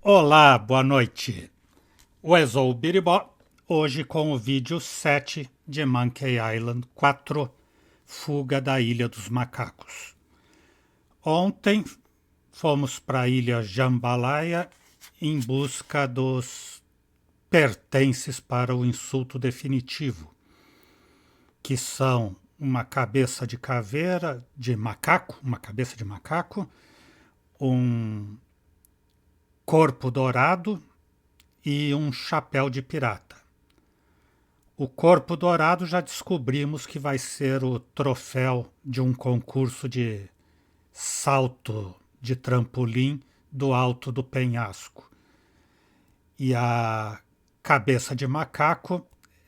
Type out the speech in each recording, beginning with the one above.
Olá, boa noite. Eu sou o Biribó, hoje com o vídeo 7 de Monkey Island 4, Fuga da Ilha dos Macacos. Ontem fomos para a Ilha Jambalaya em busca dos pertences para o insulto definitivo, que são uma cabeça de caveira de macaco, uma cabeça de macaco, um corpo dourado e um chapéu de pirata. O corpo dourado já descobrimos que vai ser o troféu de um concurso de salto de trampolim do alto do penhasco. E a cabeça de macaco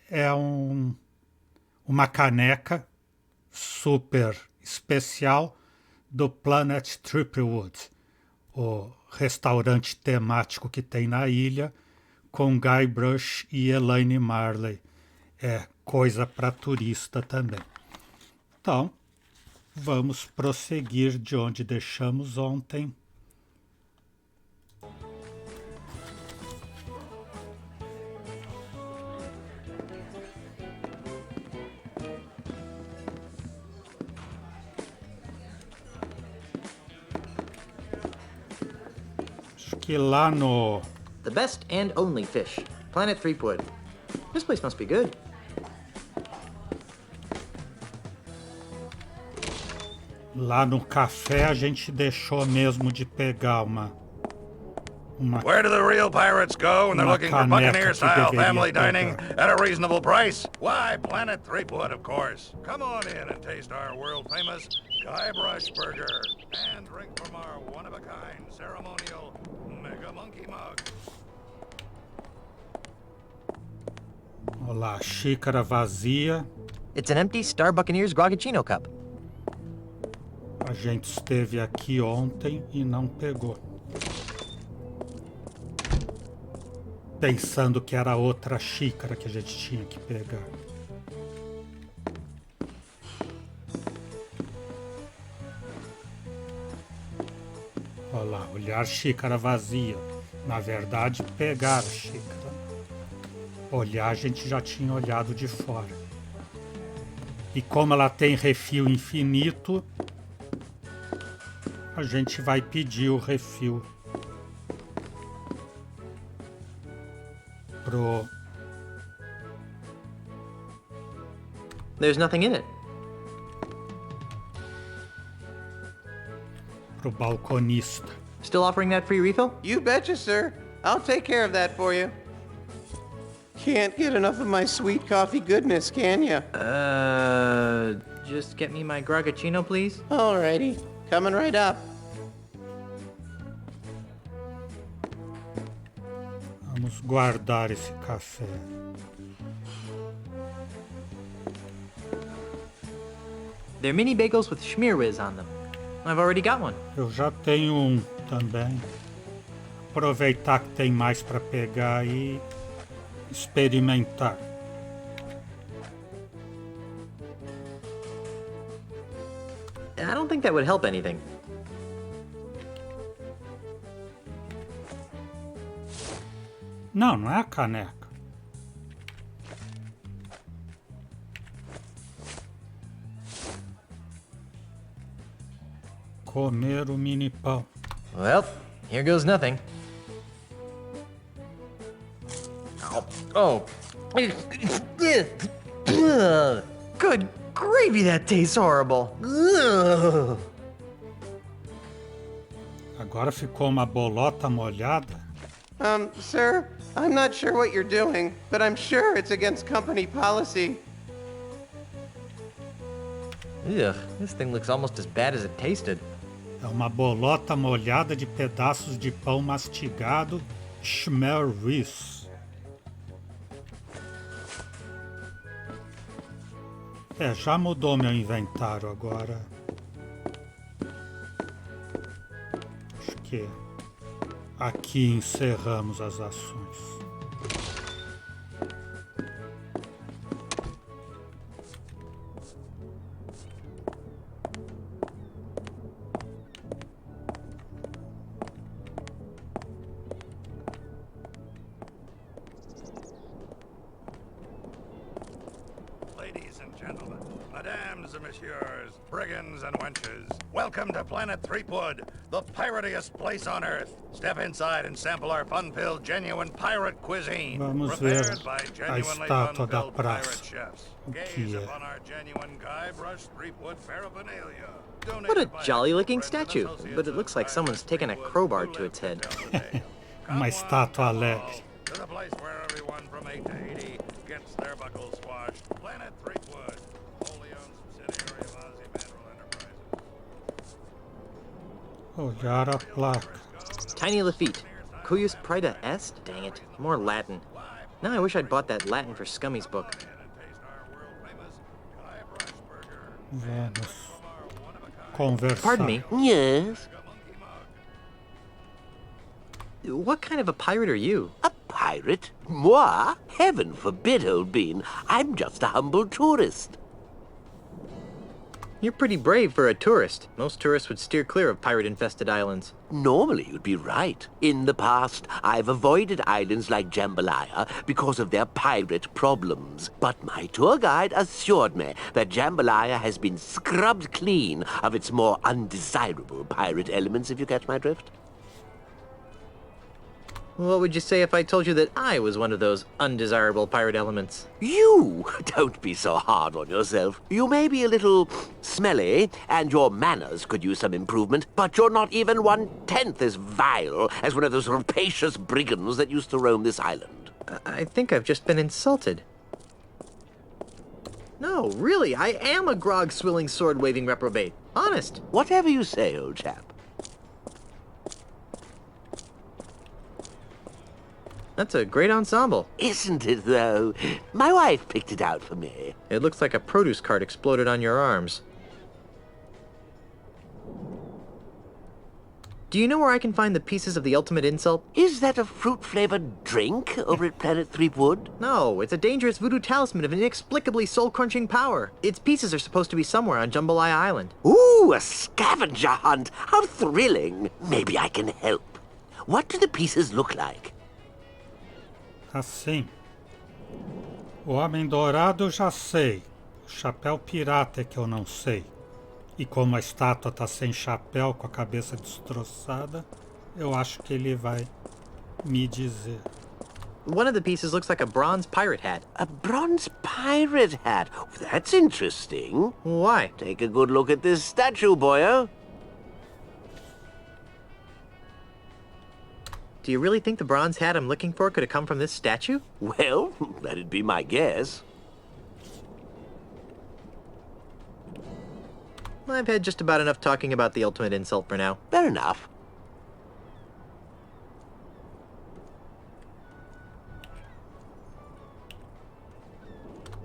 é uma caneca super especial do Planet Triplewood, o restaurante temático que tem na ilha, com Guybrush e Elaine Marley. É coisa para turista também. Então, vamos prosseguir de onde deixamos ontem. Acho que lá no... The best and only fish. Planet Threepwood. This place must be good. Lá no café a gente deixou mesmo de pegar uma Where do the real pirates go when they're looking for Buccaneer-style family dining at a reasonable price? Why, Planet Threepwood, of course. Come on in and taste our world-famous Guybrush Burger. And drink from our one-of-a-kind ceremonial Mega Monkey Mug. Olá, xícara vazia. It's an empty Star Buccaneers Grogachino cup. A gente esteve aqui ontem e não pegou. Pensando que era outra xícara que a gente tinha que pegar. Olha lá, olhar xícara vazia. Na verdade, pegar a xícara. Olhar, a gente já tinha olhado de fora. E como ela tem refil infinito, a gente vai pedir o refil pro... There's nothing in it. pro balconista. Still offering that free refill? You betcha, sir. I'll take care of that for you. Can't get enough of my sweet coffee goodness, can ya? Just get me my Grogachino, please. Alrighty. Coming right up. Vamos guardar esse café. They're mini bagels with schmear whiz on them. I've already got one. Eu já tenho um também. Aproveitar que tem mais para pegar e experimentar. I don't think that would help anything. Não, não é a caneca. Comer o mini pão. Well, here goes nothing. Oh. Good gravy, that tastes horrible. Agora ficou uma bolota molhada. Sir, I'm not sure what you're doing, but I'm sure it's against company policy. Ugh, this thing looks almost as bad as it tasted. É uma bolota molhada de pedaços de pão mastigado, schmearwiz. Já mudou meu inventário agora. Acho que aqui encerramos as ações. Mesdames and messieurs, brigands and wenches, welcome to Planet Threepwood, the piratiest place on Earth. Step inside and sample our fun-filled, genuine pirate cuisine, Vamos ver prepared by a genuinely estátua da fun-filled pirate praça. chefs. O Gaze que é? upon our genuine Guybrush Threepwood paraphernalia. What a Donated by jolly-looking friends and statue, associates but it of looks like someone's Guybrush taken a Threepwood crowbar who to live its head. tell the tale. Come Uma on, estátua come alegre. all, to the place where everyone from 8 to 80 gets their buckles squashed. Planet Threepwood, wholly owned subsidiary of Ozzy Mandrill Enterprises. Olhar a placa. Tiny Lafitte. Cujus praeda est? Dang it. More Latin. Now I wish I'd bought that Latin for Scummy's book. Vamos conversar. Pardon me. Yes? What kind of a pirate are you? A pirate? Moi? Heaven forbid, old bean. I'm just a humble tourist. You're pretty brave for a tourist. Most tourists would steer clear of pirate-infested islands. Normally, you'd be right. In the past, I've avoided islands like Jambalaya because of their pirate problems. But my tour guide assured me that Jambalaya has been scrubbed clean of its more undesirable pirate elements, if you catch my drift. What would you say if I told you that I was one of those undesirable pirate elements? You? Don't be so hard on yourself. You may be a little smelly, and your manners could use some improvement, but you're not even 1/10 as vile as one of those rapacious brigands that used to roam this island. I think I've just been insulted. No, really, I am a grog-swilling, sword-waving reprobate. Honest. Whatever you say, old chap. That's a great ensemble. Isn't it, though? My wife picked it out for me. It looks like a produce cart exploded on your arms. Do you know where I can find the pieces of the ultimate insult? Is that a fruit-flavored drink over at Planet Threepwood? No, it's a dangerous voodoo talisman of inexplicably soul-crunching power. Its pieces are supposed to be somewhere on Jambalaya Island. Ooh, a scavenger hunt! How thrilling! Maybe I can help. What do the pieces look like? Assim. O Homem Dourado eu já sei. O chapéu pirata é que eu não sei. E como a estátua tá sem chapéu, com a cabeça destroçada, eu acho que ele vai me dizer. One of the pieces looks like a bronze pirate hat. A bronze pirate hat. That's interesting. Why? Take a good look at this statue, boyo. Do you really think the bronze hat I'm looking for could have come from this statue? Well, that'd be my guess. I've had just about enough talking about the ultimate insult for now. Fair enough.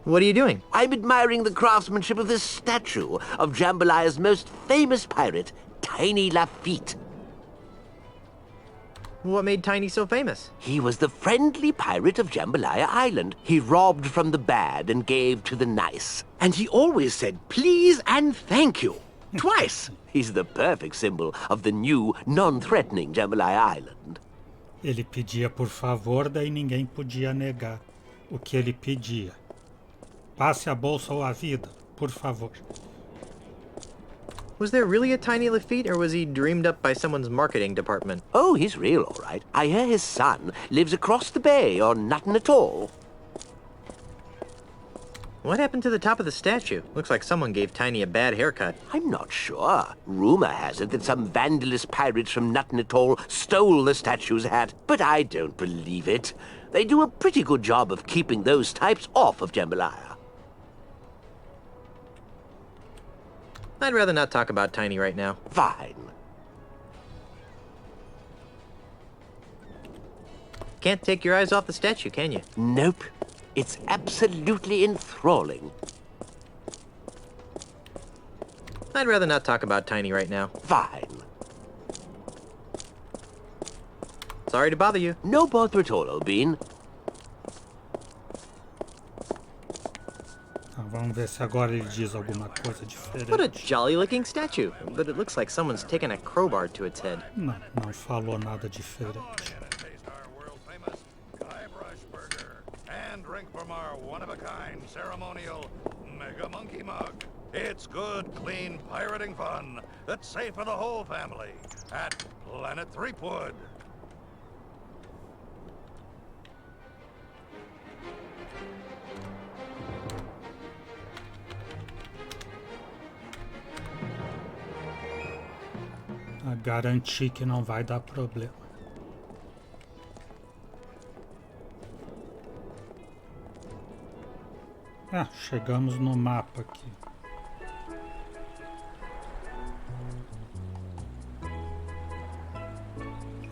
What are you doing? I'm admiring the craftsmanship of this statue of Jambalaya's most famous pirate, Tiny Lafitte. What made Tiny so famous? He was the friendly pirate of Jambalaya Island. He robbed from the bad and gave to the nice. And he always said please and thank you. Twice. He's the perfect symbol of the new, non-threatening Jambalaya Island. Ele pedia por favor, daí ninguém podia negar o que ele pedia. Passe a bolsa ou a vida, por favor. Was there really a Tiny Lafitte, or was he dreamed up by someone's marketing department? Oh, he's real, all right. I hear his son lives across the bay or nothing at all. What happened to the top of the statue? Looks like someone gave Tiny a bad haircut. I'm not sure. Rumor has it that some vandalous pirates from Nothing at All stole the statue's hat, but I don't believe it. They do a pretty good job of keeping those types off of Jambalaya. I'd rather not talk about Tiny right now. Fine. Can't take your eyes off the statue, can you? Nope. It's absolutely enthralling. I'd rather not talk about Tiny right now. Fine. Sorry to bother you. No bother at all, old bean. Vamos ver se agora ele diz alguma coisa diferente. What a jolly-looking statue, but it looks like someone's taken a crowbar to its head. Não, não falou nada diferente. Taste our world-famous Guybrush burger and drink from our one-of-a-kind ceremonial Mega Monkey mug. It's good, clean pirating fun that's safe for the whole family at Planet Threepwood. Garantir que não vai dar problema. Chegamos no mapa aqui.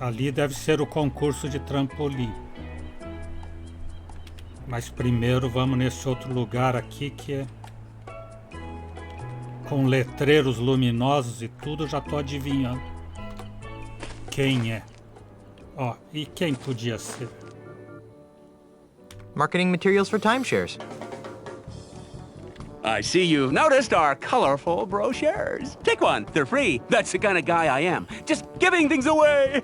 Ali deve ser o concurso de trampolim. Mas primeiro vamos nesse outro lugar aqui que é com letreiros luminosos e tudo, já tô adivinhando quem é. Ó, e quem podia ser? Marketing materials for timeshares. I see you've noticed our colorful brochures. Take one, they're free. That's the kind of guy I am. Just giving things away.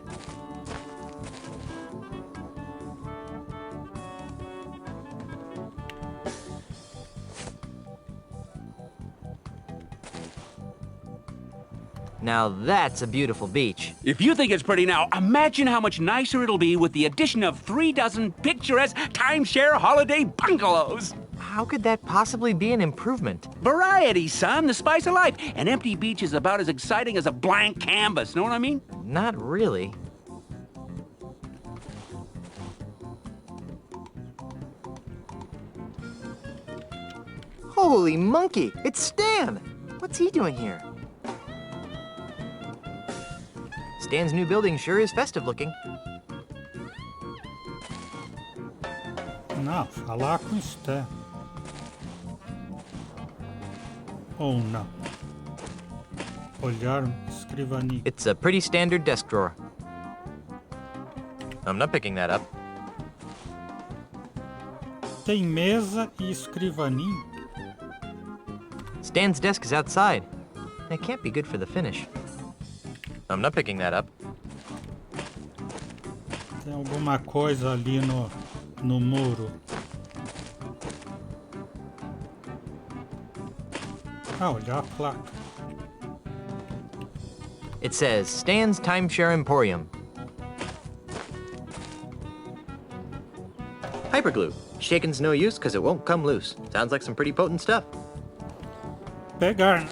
Now that's a beautiful beach. If you think it's pretty now, imagine how much nicer it'll be with the addition of 36 picturesque timeshare holiday bungalows. How could that possibly be an improvement? Variety, son, the spice of life. An empty beach is about as exciting as a blank canvas, know what I mean? Not really. Holy monkey! It's Stan! What's he doing here? Stan's new building sure is festive looking. Não, falar com Stan. Ou não. Olhar escrivaninha. It's a pretty standard desk drawer. I'm not picking that up. Tem mesa e escrivaninha. Stan's desk is outside. That can't be good for the finish. I'm not picking that up. Tem alguma coisa ali no muro. Olha a placa. It says Stan's Timeshare Emporium. Hyperglue. Shaking's no use because it won't come loose. Sounds like some pretty potent stuff. Pegar.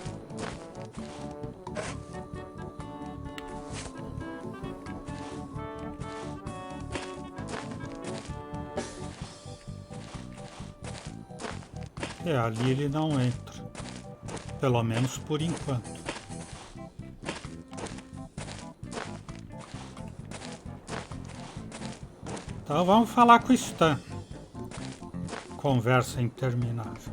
Ali ele não entra. Pelo menos por enquanto. Então vamos falar com o Stan. Conversa interminável.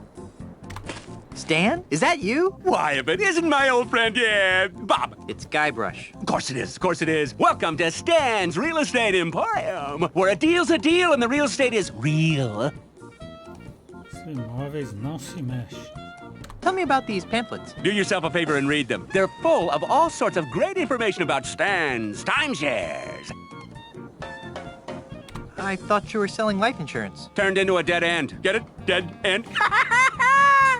Stan? Is that you? Why, if it isn't my old friend, yeah, Bob. It's Guybrush. Of course it is, of course it is. Welcome to Stan's Real Estate Emporium, where a deal's a deal and the real estate is real. Os imóveis não se mexem. Tell me about these pamphlets. Do yourself a favor and read them. They're full of all sorts of great information about Stan's timeshares. I thought you were selling life insurance. Turned into a dead end. Get it? Dead end?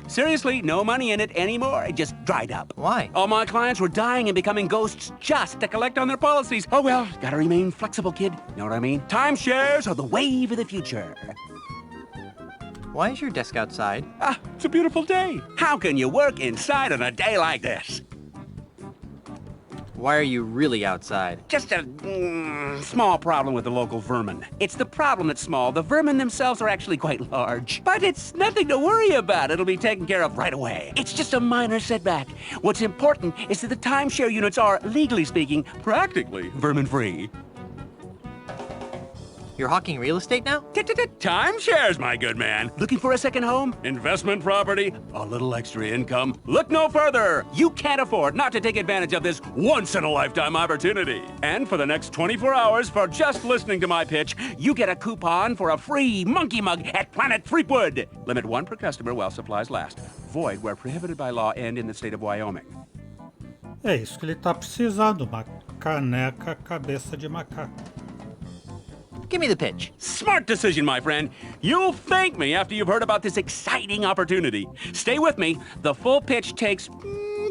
Seriously, no money in it anymore. It just dried up. Why? All my clients were dying and becoming ghosts just to collect on their policies. Oh well, gotta remain flexible, kid. Know what I mean? Timeshares are the wave of the future. Why is your desk outside? It's a beautiful day. How can you work inside on a day like this? Why are you really outside? Just a small problem with the local vermin. It's the problem that's small. The vermin themselves are actually quite large. But it's nothing to worry about. It'll be taken care of right away. It's just a minor setback. What's important is that the timeshare units are, legally speaking, practically vermin-free. You're hawking real estate now? Timeshares, my good man. Looking for a second home? Investment property? A little extra income? Look no further. You can't afford not to take advantage of this once-in-a-lifetime opportunity. And for the next 24 hours, for just listening to my pitch, you get a coupon for a free monkey mug at Planet Threepwood. Limit one per customer while supplies last. Void where prohibited by law and in the state of Wyoming. É isso que ele tá precisando, uma caneca cabeça de macaco. Give me the pitch. Smart decision, my friend. You'll thank me after you've heard about this exciting opportunity. Stay with me. The full pitch takes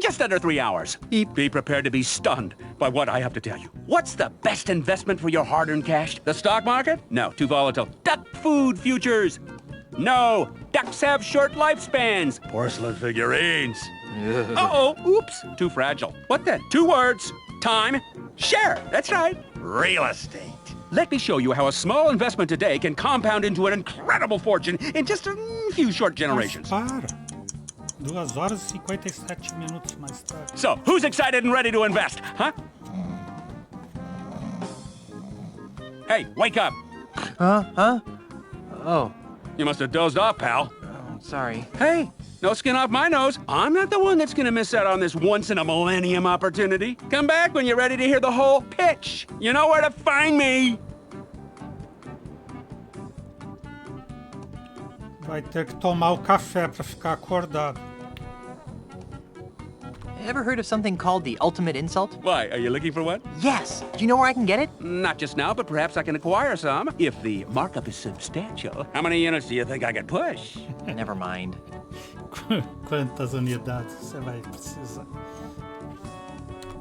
just under 3 hours. Beep. Be prepared to be stunned by what I have to tell you. What's the best investment for your hard-earned cash? The stock market? No, too volatile. Duck food futures? No, ducks have short lifespans. Porcelain figurines. Uh-oh, oops, too fragile. What then? 2 words. Time. Share. That's right. Real estate. Let me show you how a small investment today can compound into an incredible fortune in just a few short generations. Para. 2 horas e 57 minutos mais tarde. So, who's excited and ready to invest, huh? Hey, wake up. Huh? Oh, You must have dozed off, pal. sorry. Hey, no skin off my nose. I'm not the one that's gonna miss out on this once-in-a-millennium opportunity. Come back when you're ready to hear the whole pitch. You know where to find me. Vai ter que tomar o café para ficar acordado. Ever heard of something called the ultimate insult? Why, are you looking for one? Yes. Do you know where I can get it? Not just now, but perhaps I can acquire some, if the markup is substantial. How many units do you think I could push? Never mind. Quantas unidades você vai precisar?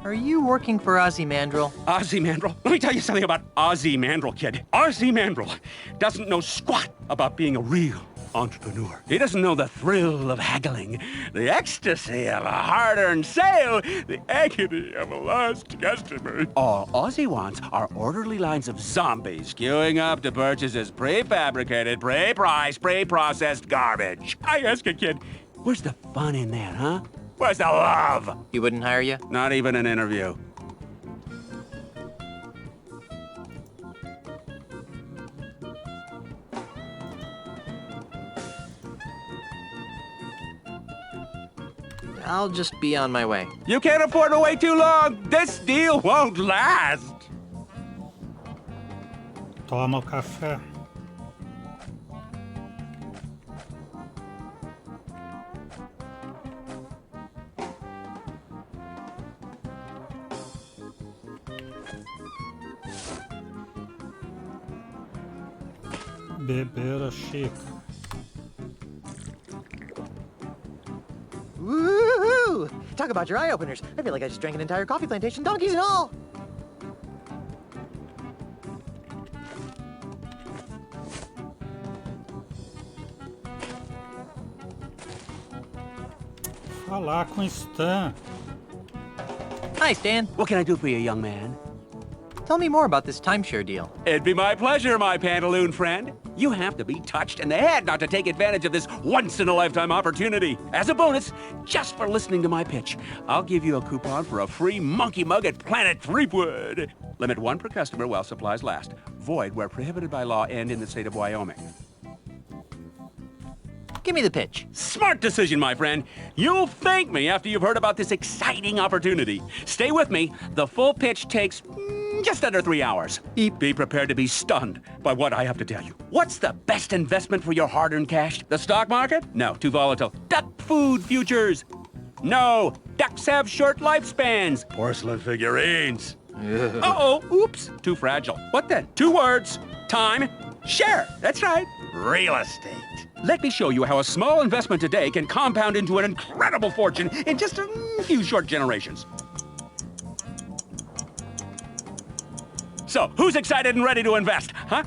Are you working for Ozymandial? Ozymandial? Let me tell you something about Ozymandial, kid. Ozymandial doesn't know squat about being a real entrepreneur. He doesn't know the thrill of haggling, the ecstasy of a hard-earned sale, the agony of a lost customer. All Ozzy wants are orderly lines of zombies queuing up to purchase his prefabricated, pre-priced, pre-processed garbage. I ask you, kid, where's the fun in that, huh? Where's the love? He wouldn't hire you? Not even an interview. I'll just be on my way. You can't afford to wait too long. This deal won't last. Toma o café. Beber a xícara. Woohoo! Talk about your eye openers. I feel like I just drank an entire coffee plantation, donkeys and all. Falar com Stan. Hi, Stan. What can I do for you, young man? Tell me more about this timeshare deal. It'd be my pleasure, my pantaloon friend. You have to be touched in the head not to take advantage of this once-in-a-lifetime opportunity. As a bonus, just for listening to my pitch, I'll give you a coupon for a free monkey mug at Planet Threepwood. Limit 1 per customer while supplies last. Void where prohibited by law and in the state of Wyoming. Give me the pitch. Smart decision, my friend. You'll thank me after you've heard about this exciting opportunity. Stay with me. The full pitch takes just under 3 hours. Beep. Be prepared to be stunned by what I have to tell you. What's the best investment for your hard-earned cash? The stock market? No, too volatile. Duck food futures? No, ducks have short lifespans. Porcelain figurines. Uh-oh, oops, too fragile. What then? 2 words. Time. Share. That's right. Real estate. Let me show you how a small investment today can compound into an incredible fortune in just a few short generations. So, who's excited and ready to invest, huh?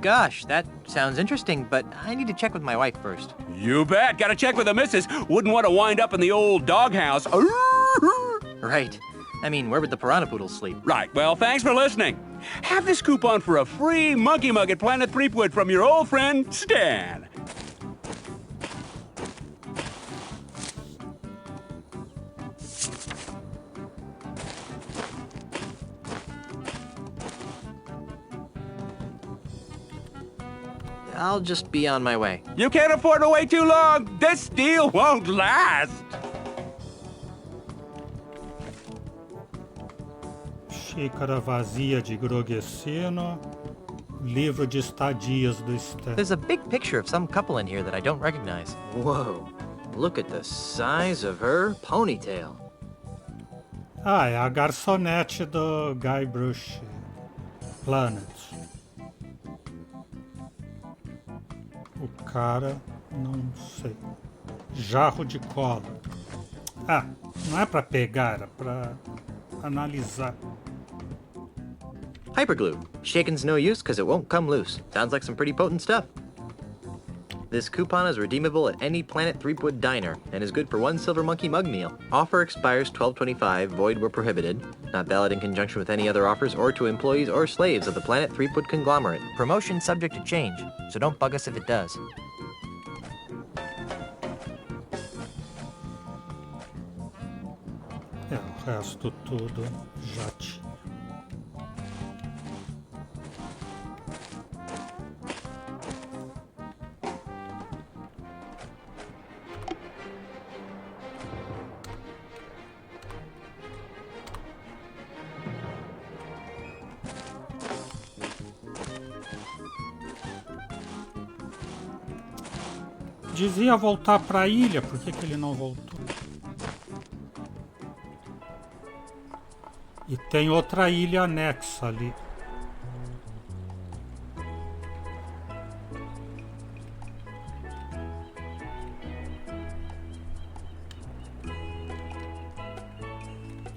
Gosh, that sounds interesting, but I need to check with my wife first. You bet. Gotta check with the missus. Wouldn't want to wind up in the old doghouse. Right. I mean, where would the piranha poodles sleep? Right. Well, thanks for listening. Have this coupon for a free monkey mug at Planet Threepwood from your old friend, Stan. I'll just be on my way. You can't afford to wait too long. This deal won't last. Xícara vazia de groguecino. Livro de estadias do Stan. There's a big picture of some couple in here that I don't recognize. Whoa, look at the size of her ponytail. Ah, é a garçonete do Guybrush Planet. O cara, não sei. Jarro de cola. Ah, não é pra pegar, era pra analisar. Hyperglue. Shaking's no use because it won't come loose. Sounds like some pretty potent stuff. This coupon is redeemable at any Planet Threepwood diner and is good for 1 Silver Monkey mug meal. Offer expires 12/25, void where prohibited. Not valid in conjunction with any other offers or to employees or slaves of the Planet Threepwood conglomerate. Promotion subject to change, so don't bug us if it does. É, o resto tudo já tinha. Devia voltar para a ilha, por que ele não voltou? E tem outra ilha anexa ali.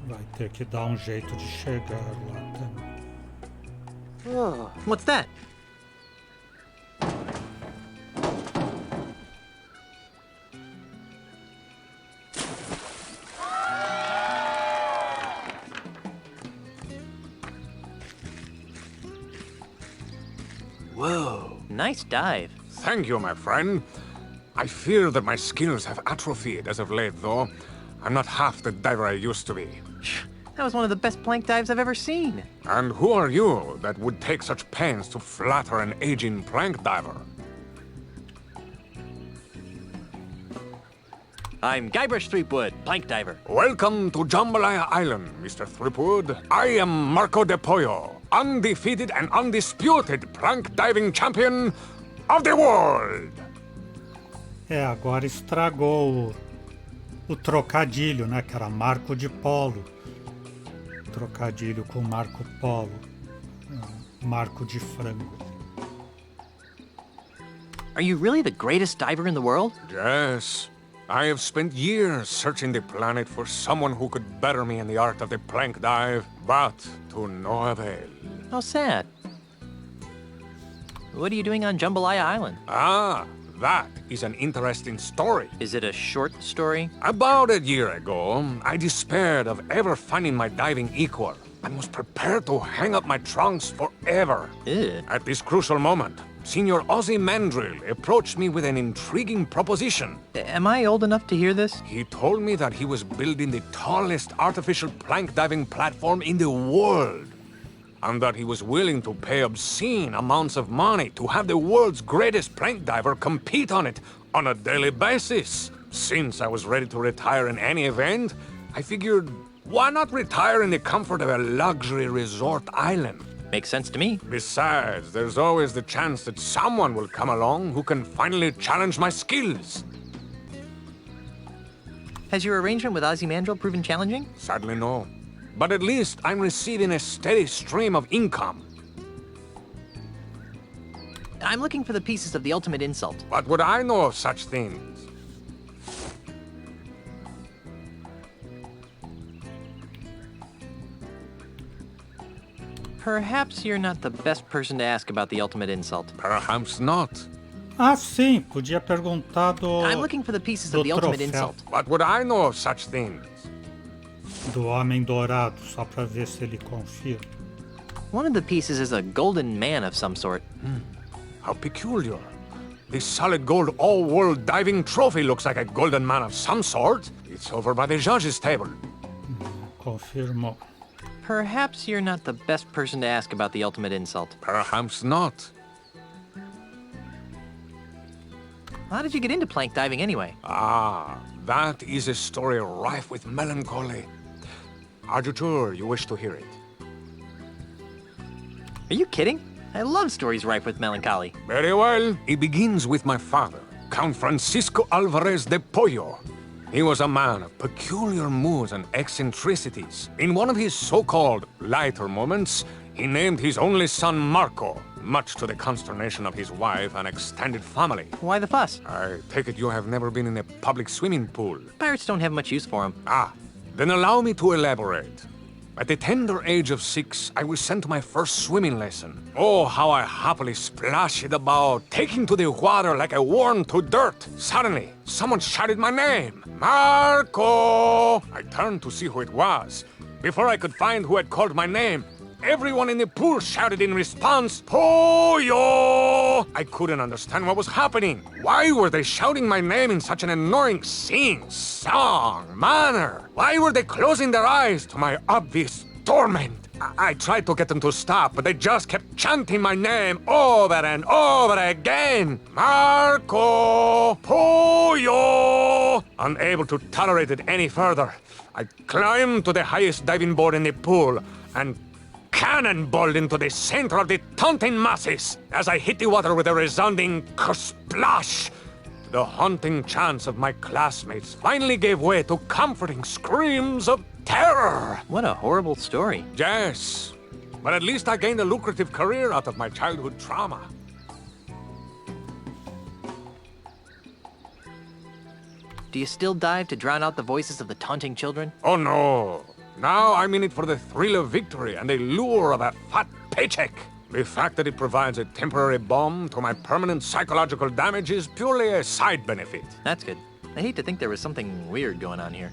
Vai ter que dar um jeito de chegar lá também. Oh, what's that? Whoa. Nice dive. Thank you, my friend. I fear that my skills have atrophied as of late, though. I'm not half the diver I used to be. That was one of the best plank dives I've ever seen. And who are you that would take such pains to flatter an aging plank diver? I'm Guybrush Threepwood, plank diver. Welcome to Jambalaya Island, Mr. Threepwood. I am Marco de Pollo, undefeated and undisputed plank diving champion of the world. É, agora estragou o trocadilho, né? Que era Marco de Polo. Trocadilho com Marco Polo. Marco de frango. Are you really the greatest diver in the world? Yes. I have spent years searching the planet for someone who could better me in the art of the plank dive, but to no avail. How sad. What are you doing on Jambalaya Island? Ah, that is an interesting story. Is it a short story? About a year ago, I despaired of ever finding my diving equal and was prepared to hang up my trunks forever. Ew. At this crucial moment, Senior Ozzy Mandrill approached me with an intriguing proposition. Am I old enough to hear this? He told me that he was building the tallest artificial plank diving platform in the world, and that he was willing to pay obscene amounts of money to have the world's greatest plank diver compete on it on a daily basis. Since I was ready to retire in any event, I figured, why not retire in the comfort of a luxury resort island? Makes sense to me. Besides, there's always the chance that someone will come along who can finally challenge my skills. Has your arrangement with Ozymandias proven challenging? Sadly, no. But at least I'm receiving a steady stream of income. I'm looking for the pieces of the ultimate insult. What would I know of such things? Perhaps you're not the best person to ask about the ultimate insult. Perhaps not. Ah, sim, podia perguntar do... I'm looking for the pieces do of the ultimate troféu. insult. What would I know of such things? Do Homem Dourado, só pra ver se ele confirma. One of the pieces is a golden man of some sort. How peculiar. This solid gold all-world diving trophy looks like a golden man of some sort. It's over by the judges' table. Confirmou. Perhaps you're not the best person to ask about the ultimate insult. Perhaps not. How did you get into plank diving anyway? Ah, that is a story rife with melancholy. Are you sure you wish to hear it? Are you kidding? I love stories rife with melancholy. Very well. It begins with my father, Count Francisco Alvarez de Pollo. He was a man of peculiar moods and eccentricities. In one of his so-called lighter moments, he named his only son Marco, much to the consternation of his wife and extended family. Why the fuss? I take it you have never been in a public swimming pool. Pirates don't have much use for them. Ah, then allow me to elaborate. At the tender age of 6, I was sent to my first swimming lesson. Oh, how I happily splashed about, taking to the water like a worm to dirt. Suddenly, someone shouted my name. Marco! I turned to see who it was. Before I could find who had called my name, everyone in the pool shouted in response, Pollo! I couldn't understand what was happening. Why were they shouting my name in such an annoying sing-song manner? Why were they closing their eyes to my obvious torment? I tried to get them to stop, but they just kept chanting my name over and over again. Marco! Pollo! Unable to tolerate it any further, I climbed to the highest diving board in the pool and cannonballed into the center of the taunting masses as I hit the water with a resounding kersplash. The haunting chants of my classmates finally gave way to comforting screams of terror. What a horrible story. Yes, but at least I gained a lucrative career out of my childhood trauma. Do you still dive to drown out the voices of the taunting children? Oh no. Now I'm in it for the thrill of victory and the lure of a fat paycheck. The fact that it provides a temporary balm to my permanent psychological damage is purely a side benefit. That's good. I hate to think there was something weird going on here.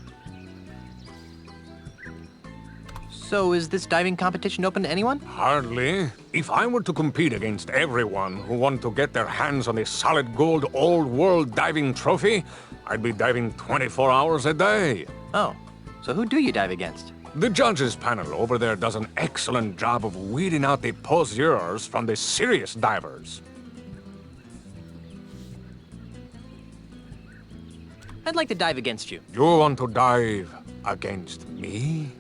So is this diving competition open to anyone? Hardly. If I were to compete against everyone who wanted to get their hands on the solid gold all-world diving trophy, I'd be diving 24 hours a day. Oh, so who do you dive against? The judges panel over there does an excellent job of weeding out the poseurs from the serious divers. I'd like to dive against you. You want to dive against me?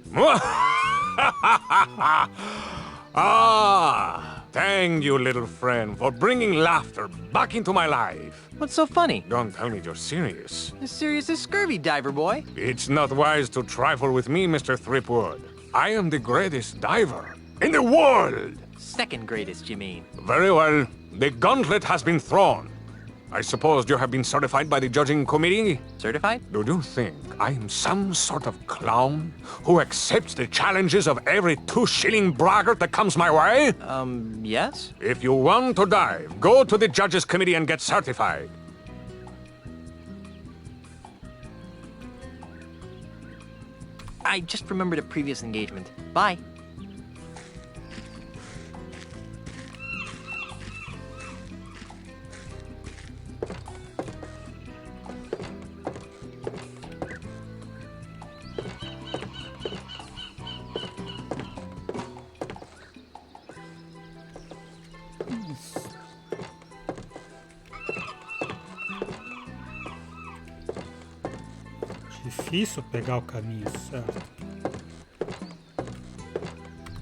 Ah, thank you, little friend, for bringing laughter back into my life. What's so funny? Don't tell me you're serious. As serious as scurvy, diver boy. It's not wise to trifle with me, Mr. Threepwood. I am the greatest diver in the world. Second greatest, you mean? Very well. The gauntlet has been thrown. I suppose you have been certified by the judging committee? Certified? Do you think I am some sort of clown who accepts the challenges of every 2-shilling braggart that comes my way? Yes? If you want to dive, go to the judges committee and get certified. I just remembered a previous engagement. Bye. Difícil pegar o caminho certo.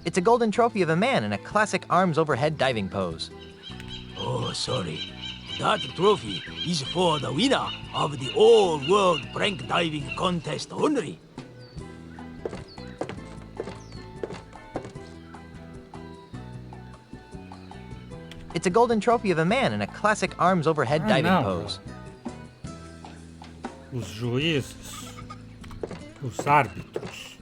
It's a golden trophy of a man in a classic arms overhead diving pose. Oh, sorry. That trophy is for the winner of the all-world prank diving contest only. It's a golden trophy of a man in a classic arms overhead diving pose. Os juízes, os árbitros.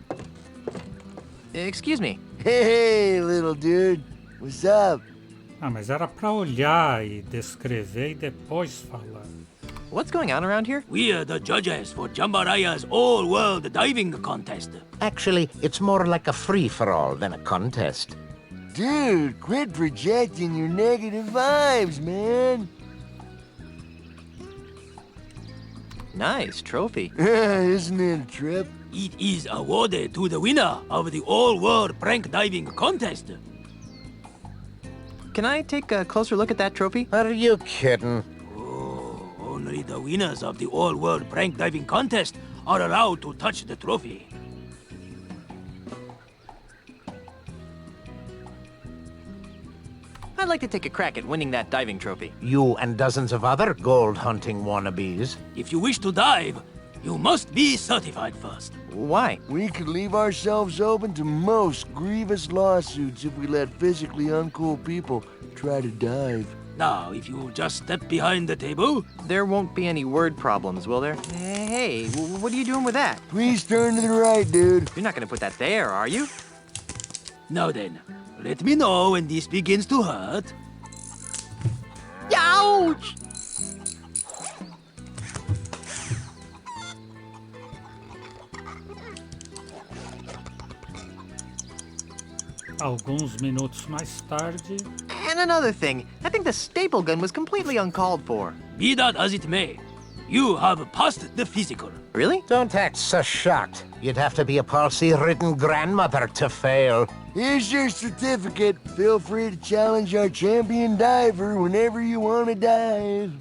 Excuse me. Hey, little dude. What's up? Ah, mas era pra olhar e descrever e depois falar. What's going on around here? We are the judges for Jambalaya's all-world diving contest. Actually, it's more like a free-for-all than a contest. Dude, quit projecting your negative vibes, man. Nice trophy. Isn't it a trip? It is awarded to the winner of the all-world prank diving contest. Can I take a closer look at that trophy? Are you kidding? Oh, only the winners of the all-world prank diving contest are allowed to touch the trophy. I'd like to take a crack at winning that diving trophy. You and dozens of other gold-hunting wannabes. If you wish to dive, you must be certified first. Why? We could leave ourselves open to most grievous lawsuits if we let physically uncool people try to dive. Now, if you just step behind the table... There won't be any word problems, will there? Hey, what are you doing with that? Please turn to the right, dude. You're not gonna put that there, are you? Now then, let me know when this begins to hurt. Ouch! Alguns minutos mais tarde, And another thing, I think the staple gun was completely uncalled for. Be that as it may, you have passed the physical. Really? Don't act so shocked. You'd have to be a palsy-ridden grandmother to fail. Here's your certificate. Feel free to challenge our champion diver whenever you want to dive.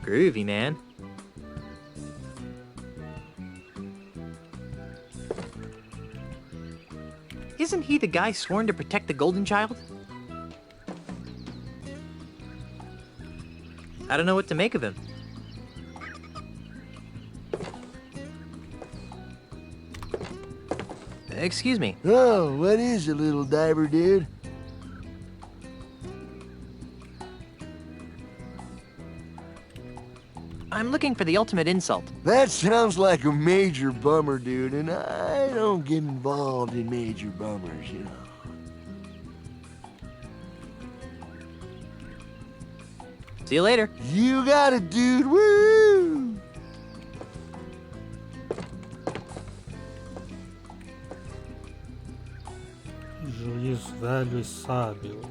Groovy, man. Isn't he the guy sworn to protect the Golden Child? I don't know what to make of him. Excuse me. Oh, what is it, little diver dude? I'm looking for the ultimate insult. That sounds like a major bummer, dude, and I don't get involved in major bummers, you know. See you later. You got it, dude. Woo! juiz velho e sábio.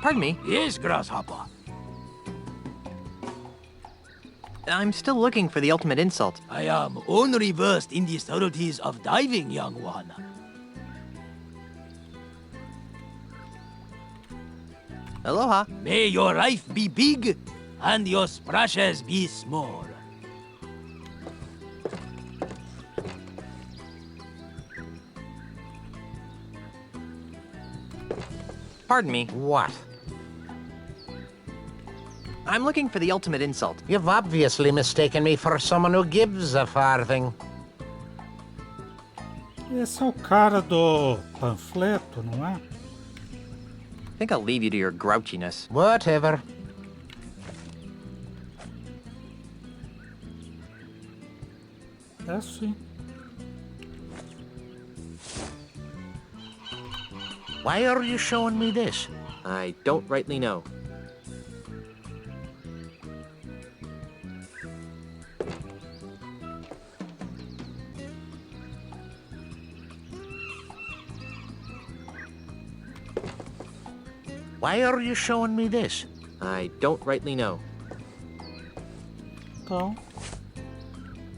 Pardon me. Yes, Grasshopper. I'm still looking for the ultimate insult. I am only versed in the subtleties of diving, young one. Aloha. May your life be big and your splashes be small. Pardon me. What? I'm looking for the ultimate insult. You've obviously mistaken me for someone who gives a farthing. Esse é o cara do panfleto, não é? I think I'll leave you to your grouchiness. Whatever. É sim. Why are you showing me this? I don't rightly know. Why are you showing me this? I don't rightly know. Então,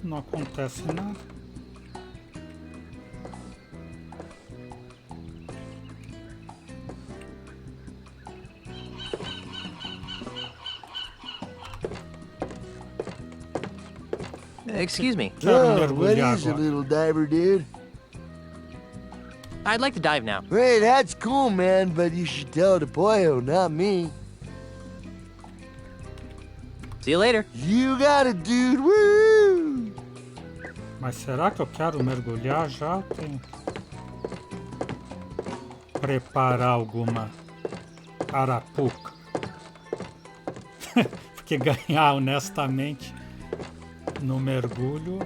não acontece nada. Excuse me. Quero Oh, what mergulhar is it, agora. little diver dude? I'd like to dive now. Hey, that's cool, man, but you should tell the Pollo, not me. See you later. You got it, dude. Woo! Mas será que eu quero mergulhar já? Eu tenho que preparar alguma arapuca. Porque ganhar honestamente no mergulho,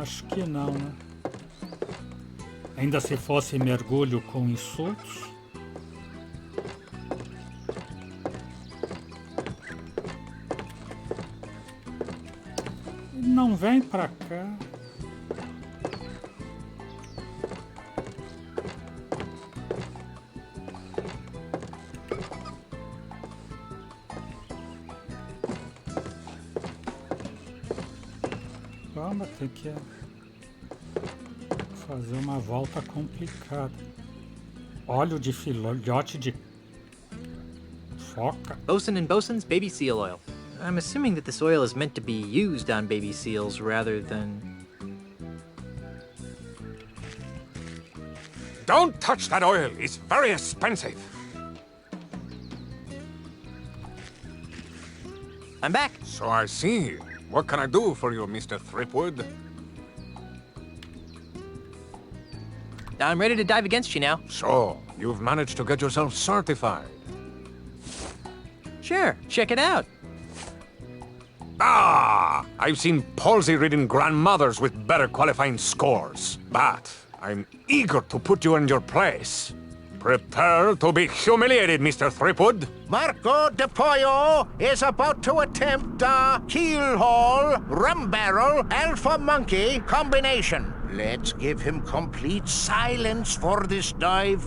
acho que não, né? Ainda se fosse mergulho com insultos. Não vem pra cá. Vamos ter que fazer uma volta complicada. Óleo de filhote de foca. Bosun and Bosun's baby seal oil. I'm assuming that this oil is meant to be used on baby seals rather than... Don't touch that oil. It's very expensive. I'm back. So I see. What can I do for you, Mr. Threepwood? I'm ready to dive against you now. So, you've managed to get yourself certified. Sure, check it out. Ah! I've seen palsy-ridden grandmothers with better qualifying scores. But I'm eager to put you in your place. Prepare to be humiliated, Mr. Threepwood. Marco de Pollo is about to attempt a keel haul, rum barrel, alpha monkey combination. Let's give him complete silence for this dive.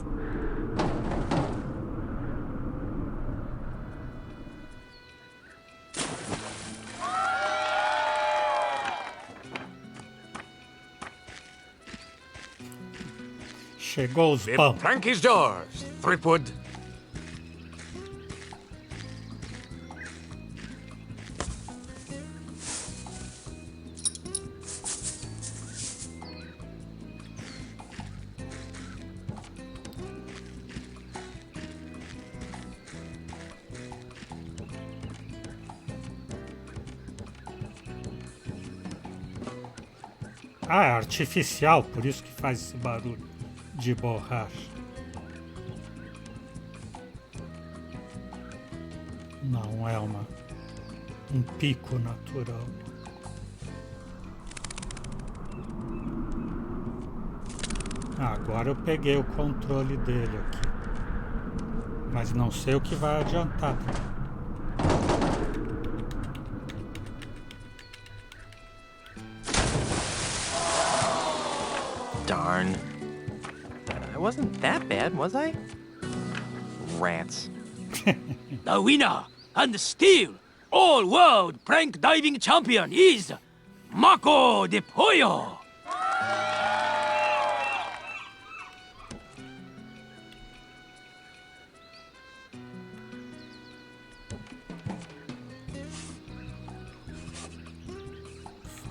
Chegou os The pão. plank is yours, Threepwood. Ah, é artificial, por isso que faz esse barulho de borracha. Não é um pico natural. Agora eu peguei o controle dele aqui. Mas não sei o que vai adiantar. Darn. I wasn't that bad, was I? Rats. The winner and still all-world prank diving champion is Marco de Pollo.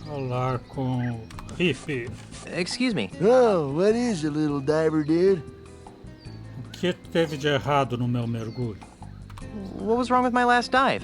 Falar com o Riff. Excuse me. Oh, what is it, little diver dude? O que teve de errado no meu mergulho? What was wrong with my last dive?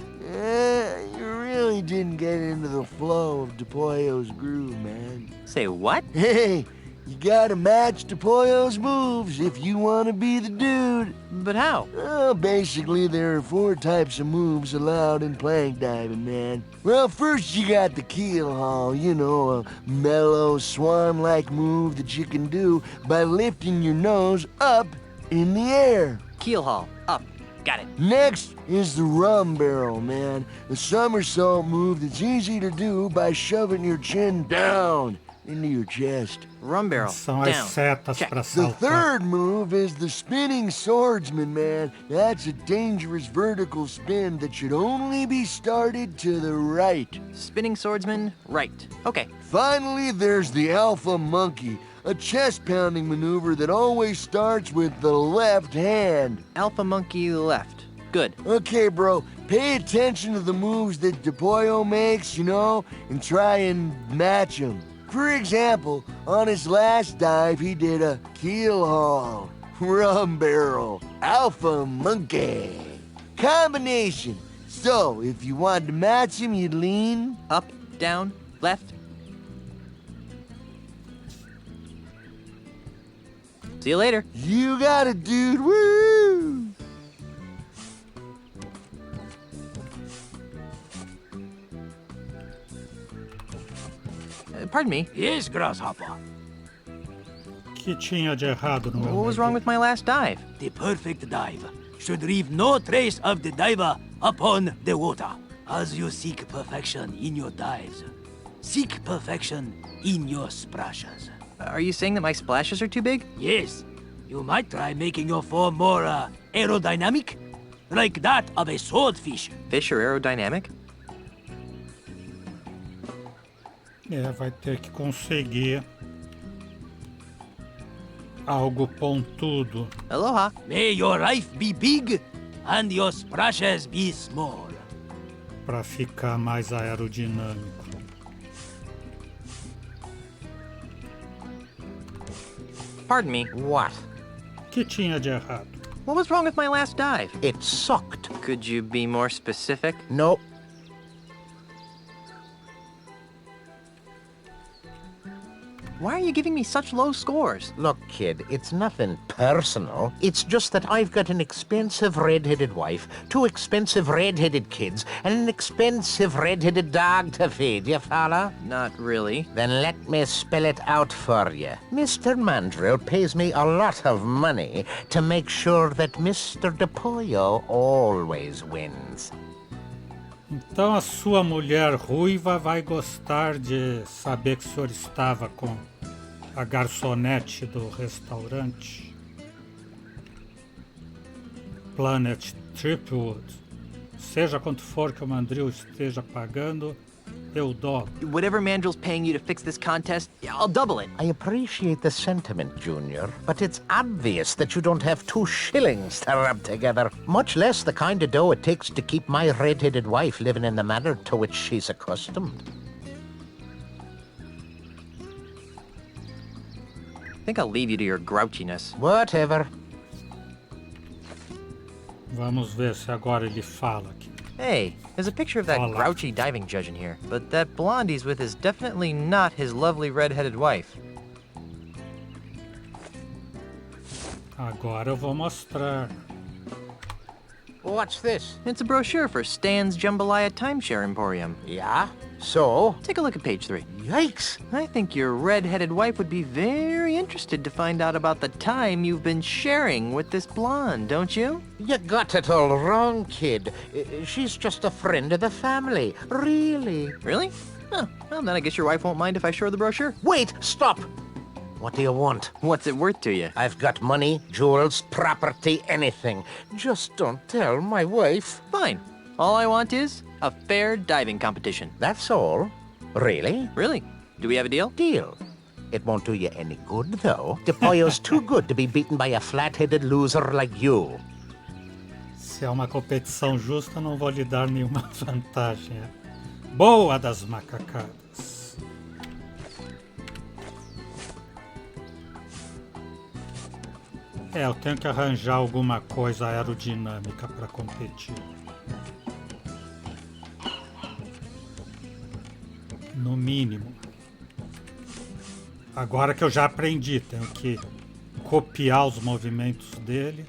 You really didn't get into the flow of DePollo's groove, man. Say what? Hey, you gotta match DePollo's moves if you want to be the dude. But how? Well, basically, there are 4 types of moves allowed in plank diving, man. Well, first you got the keel haul, you know, a mellow, swan-like move that you can do by lifting your nose up in the air. Keel haul. Up. Got it. Next is the rum barrel, man. A somersault move that's easy to do by shoving your chin down into your chest. Rum barrel. São Down. as setas Check. para The saltar. third move is the spinning swordsman, man. That's a dangerous vertical spin that should only be started to the right. Spinning swordsman. Right. Okay. Finally, there's the alpha monkey, a chest-pounding maneuver that always starts with the left hand. Alpha monkey left. Good. Okay, bro, pay attention to the moves that DePollo makes, you know, and try and match them. For example, on his last dive, he did a keel haul, rum barrel, alpha monkey combination. So, if you wanted to match him, you'd lean. Up, down, left. See you later. You got it, dude. Woo! Pardon me. Yes, Grasshopper. O que tinha de errado no meu What was wrong mergulho? with my last dive? The perfect dive should leave no trace of the diver upon the water. As you seek perfection in your dives, seek perfection in your splashes. Are you saying that my splashes are too big? Yes, you might try making your form more aerodynamic, like that of a swordfish. Fish are aerodynamic? É, vai ter que conseguir algo pontudo. Aloha. May your life be big and your splashes be small. Para ficar mais aerodinâmico. Pardon me. What? O que tinha de errado? What was wrong with my last dive? It sucked. Could you be more specific? Nope. Why are you giving me such low scores? Look, kid, it's nothing personal. It's just that I've got an expensive red-headed wife, 2 expensive red-headed kids, and an expensive red-headed dog to feed, you follow? Not really. Then let me spell it out for you. Mr. Mandrill pays me a lot of money to make sure that Mr. DePollo always wins. Então a sua mulher ruiva vai gostar de saber que o senhor estava com a garçonete do restaurante Planet Tripwood. Seja quanto for que o Mandrill esteja pagando, eu dobro. Whatever Mandrill's paying you to fix this contest, I'll double it. I appreciate the sentiment, Junior, but it's obvious that you don't have 2 shillings to rub together, much less the kind of dough it takes to keep my red-headed wife living in the manner to which she's accustomed. I think I'll leave you to your grouchiness. Whatever. Vamos ver se agora ele fala aqui. Hey, there's a picture of that grouchy diving judge in here, but that blonde he's with is definitely not his lovely red-headed wife. Agora eu vou mostrar. What's this? It's a brochure for Stan's Jambalaya Timeshare Emporium. Yeah? So? Take a look at page 3. Yikes! I think your red-headed wife would be very interested to find out about the time you've been sharing with this blonde, don't you? You got it all wrong, kid. She's just a friend of the family. Really? Really? Huh. Well, then I guess your wife won't mind if I show her the brochure. Wait! Stop! What do you want? What's it worth to you? I've got money, jewels, property, anything. Just don't tell my wife. Fine. All I want is a fair diving competition. That's all? Really? Really? Do we have a deal? Deal. It won't do you any good, though. DePollo's too good to be beaten by a flat-headed loser like you. Se é uma competição justa, não vou lhe dar nenhuma vantagem. Boa das macacadas. Eu tenho que arranjar alguma coisa aerodinâmica para competir. No mínimo. Agora que eu já aprendi, tenho que copiar os movimentos dele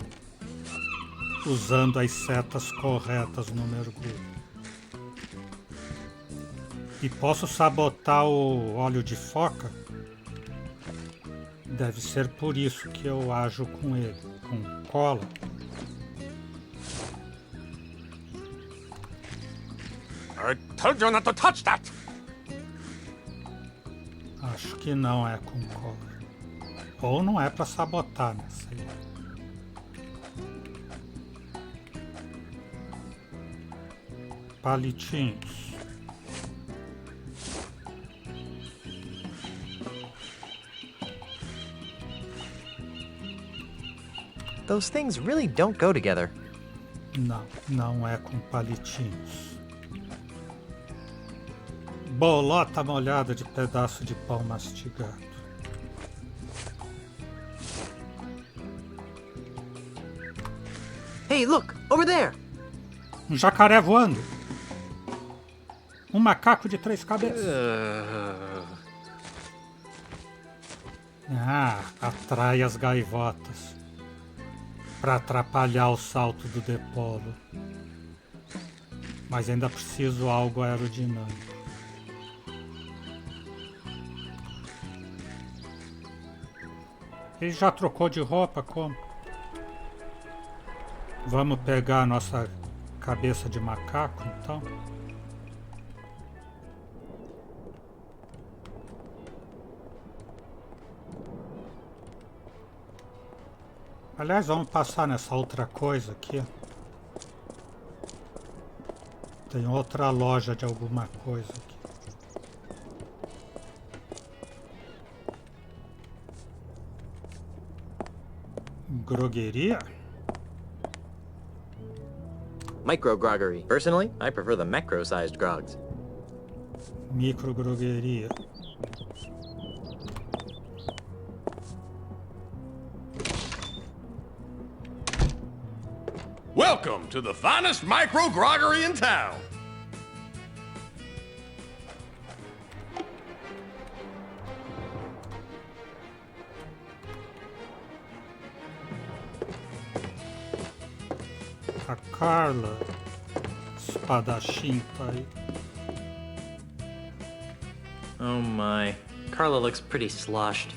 usando as setas corretas no mergulho. E posso sabotar o óleo de foca? Deve ser por isso que eu ajo com ele, com cola. I told you not to touch that! Acho que não é com cola. Ou não é para sabotar, né? Sei lá. Palitinhos. Those things really don't go together. Não, não é com palitinhos. Bolota molhada de pedaço de pão mastigado. Hey, look! Over there! Um jacaré voando. Um macaco de 3 cabeças. Atrai as gaivotas para atrapalhar o salto do DePollo. Mas ainda preciso algo aerodinâmico. Ele já trocou de roupa, como? Vamos pegar a nossa cabeça de macaco, então? Aliás, vamos passar nessa outra coisa aqui. Tem outra loja de alguma coisa aqui. Grogueria? Micro groggery. Personally, I prefer the macro-sized grogs. Micro grogueria. Welcome to the finest micro groggery in town. A Carla, espadachim, tá aí. Oh my. Carla looks pretty sloshed.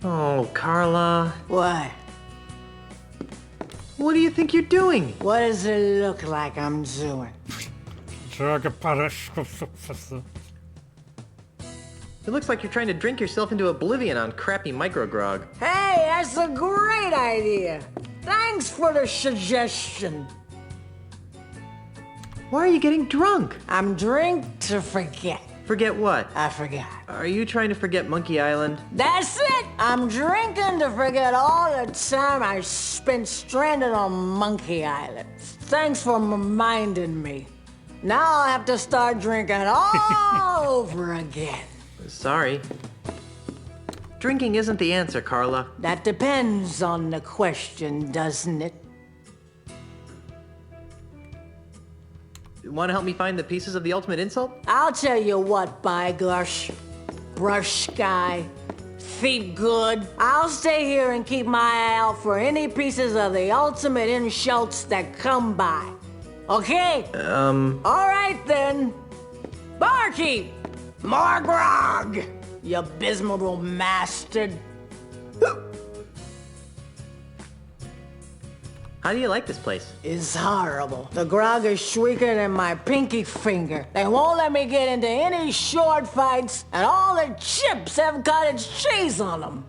Oh, Carla. What? What do you think you're doing? What does it look like I'm doing? Joga para... It looks like you're trying to drink yourself into oblivion on crappy microgrog. Hey, that's a great idea. Thanks for the suggestion. Why are you getting drunk? I'm drink to forget. Forget what? I forgot. Are you trying to forget Monkey Island? That's it! I'm drinking to forget all the time I spent stranded on Monkey Island. Thanks for reminding me. Now I'll have to start drinking all over again. Sorry. Drinking isn't the answer, Carla. That depends on the question, doesn't it? Want to help me find the pieces of the ultimate insult? I'll tell you what, Byglush, Brush Guy, Feet Good. I'll stay here and keep my eye out for any pieces of the ultimate insults that come by. Okay? All right then. Barkeep! More grog! You abysmal bastard. How do you like this place? It's horrible. The grog is shrieker than my pinky finger. They won't let me get into any short fights, and all the chips have cottage cheese on them.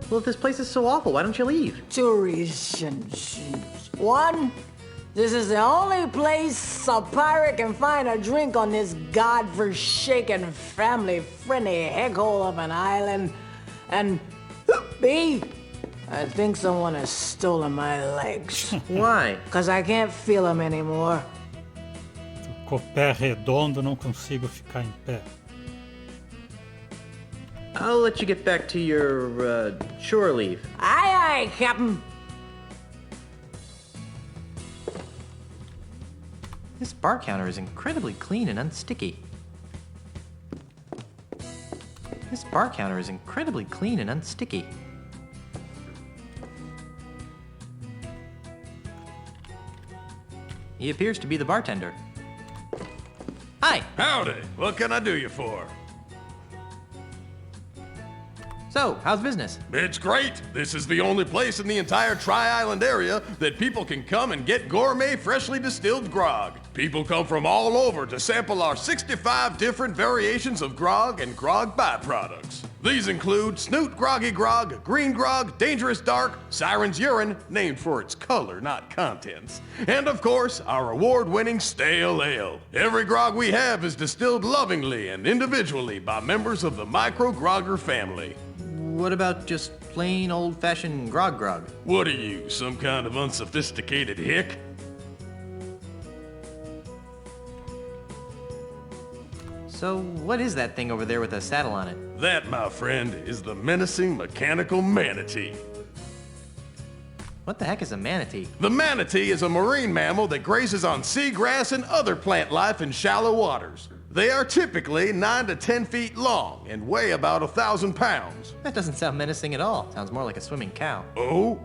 Well, if this place is so awful, why don't you leave? 2 reasons. 1, this is the only place a pirate can find a drink on this godforsaken, family-friendly heckhole of an island. And B, I think someone has stolen my legs. Why? Because I can't feel them anymore. Com o pé redondo, não consigo ficar em pé. I'll let you get back to your, shore leave. Aye, aye, Captain. This bar counter is incredibly clean and unsticky. This bar counter is incredibly clean and unsticky. He appears to be the bartender. Hi! Howdy! What can I do you for? So, how's business? It's great! This is the only place in the entire Tri-Island area that people can come and get gourmet, freshly distilled grog. People come from all over to sample our 65 different variations of grog and grog byproducts. These include Snoot Groggy Grog, Green Grog, Dangerous Dark, Siren's Urine, named for its color, not contents, and of course, our award-winning Stale Ale. Every grog we have is distilled lovingly and individually by members of the Micro Grogger family. What about just plain old-fashioned grog? What are you, some kind of unsophisticated hick? So, what is that thing over there with a saddle on it? That, my friend, is the menacing mechanical manatee. What the heck is a manatee? The manatee is a marine mammal that grazes on seagrass and other plant life in shallow waters. They are typically 9 to 10 feet long and weigh about 1,000 pounds. That doesn't sound menacing at all. Sounds more like a swimming cow. Oh?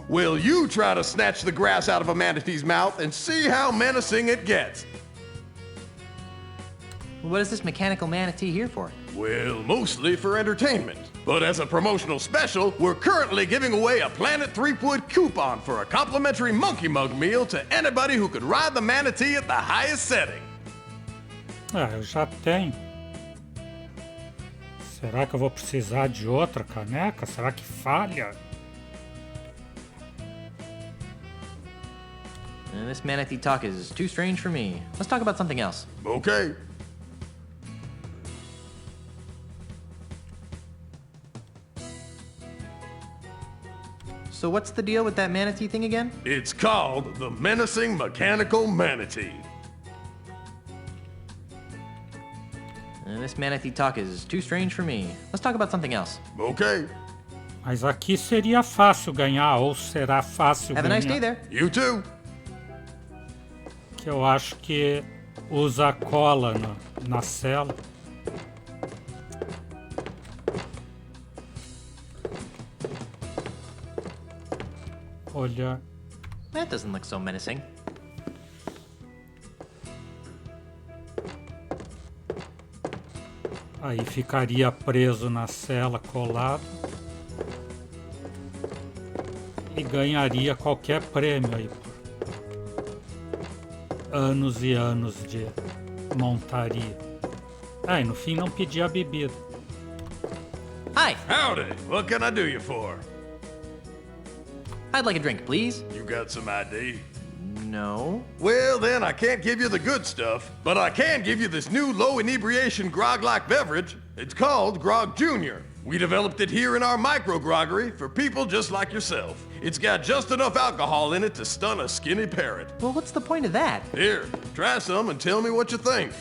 Well, you try to snatch the grass out of a manatee's mouth and see how menacing it gets. What is this mechanical manatee here for? Well, mostly for entertainment. But as a promotional special, we're currently giving away a Planet Threepwood coupon for a complimentary monkey mug meal to anybody who could ride the manatee at the highest setting. Ah, eu já tenho. Será que eu vou precisar de outra caneca? Será que falha? This manatee talk is too strange for me. Let's talk about something else. Okay. So what's the deal with that manatee thing again? It's called the Menacing Mechanical Manatee. This manatee talk is too strange for me. Let's talk about something else. Okay. Mas aqui seria fácil ganhar, ou será fácil Have a ganhar. nice day there. You too. Que eu acho que usa cola na cela. olhar. That doesn't look so menacing. Aí ficaria preso na cela, colado. E ganharia qualquer prêmio aí. Anos e anos de montaria. E no fim não pedia a bebida. Hi! Howdy! What can I do you for? I'd like a drink, please. You got some ID? No. Well, then, I can't give you the good stuff, but I can give you this new low inebriation grog-like beverage. It's called Grog Jr. We developed it here in our micro-groggery for people just like yourself. It's got just enough alcohol in it to stun a skinny parrot. Well, what's the point of that? Here, try some and tell me what you think.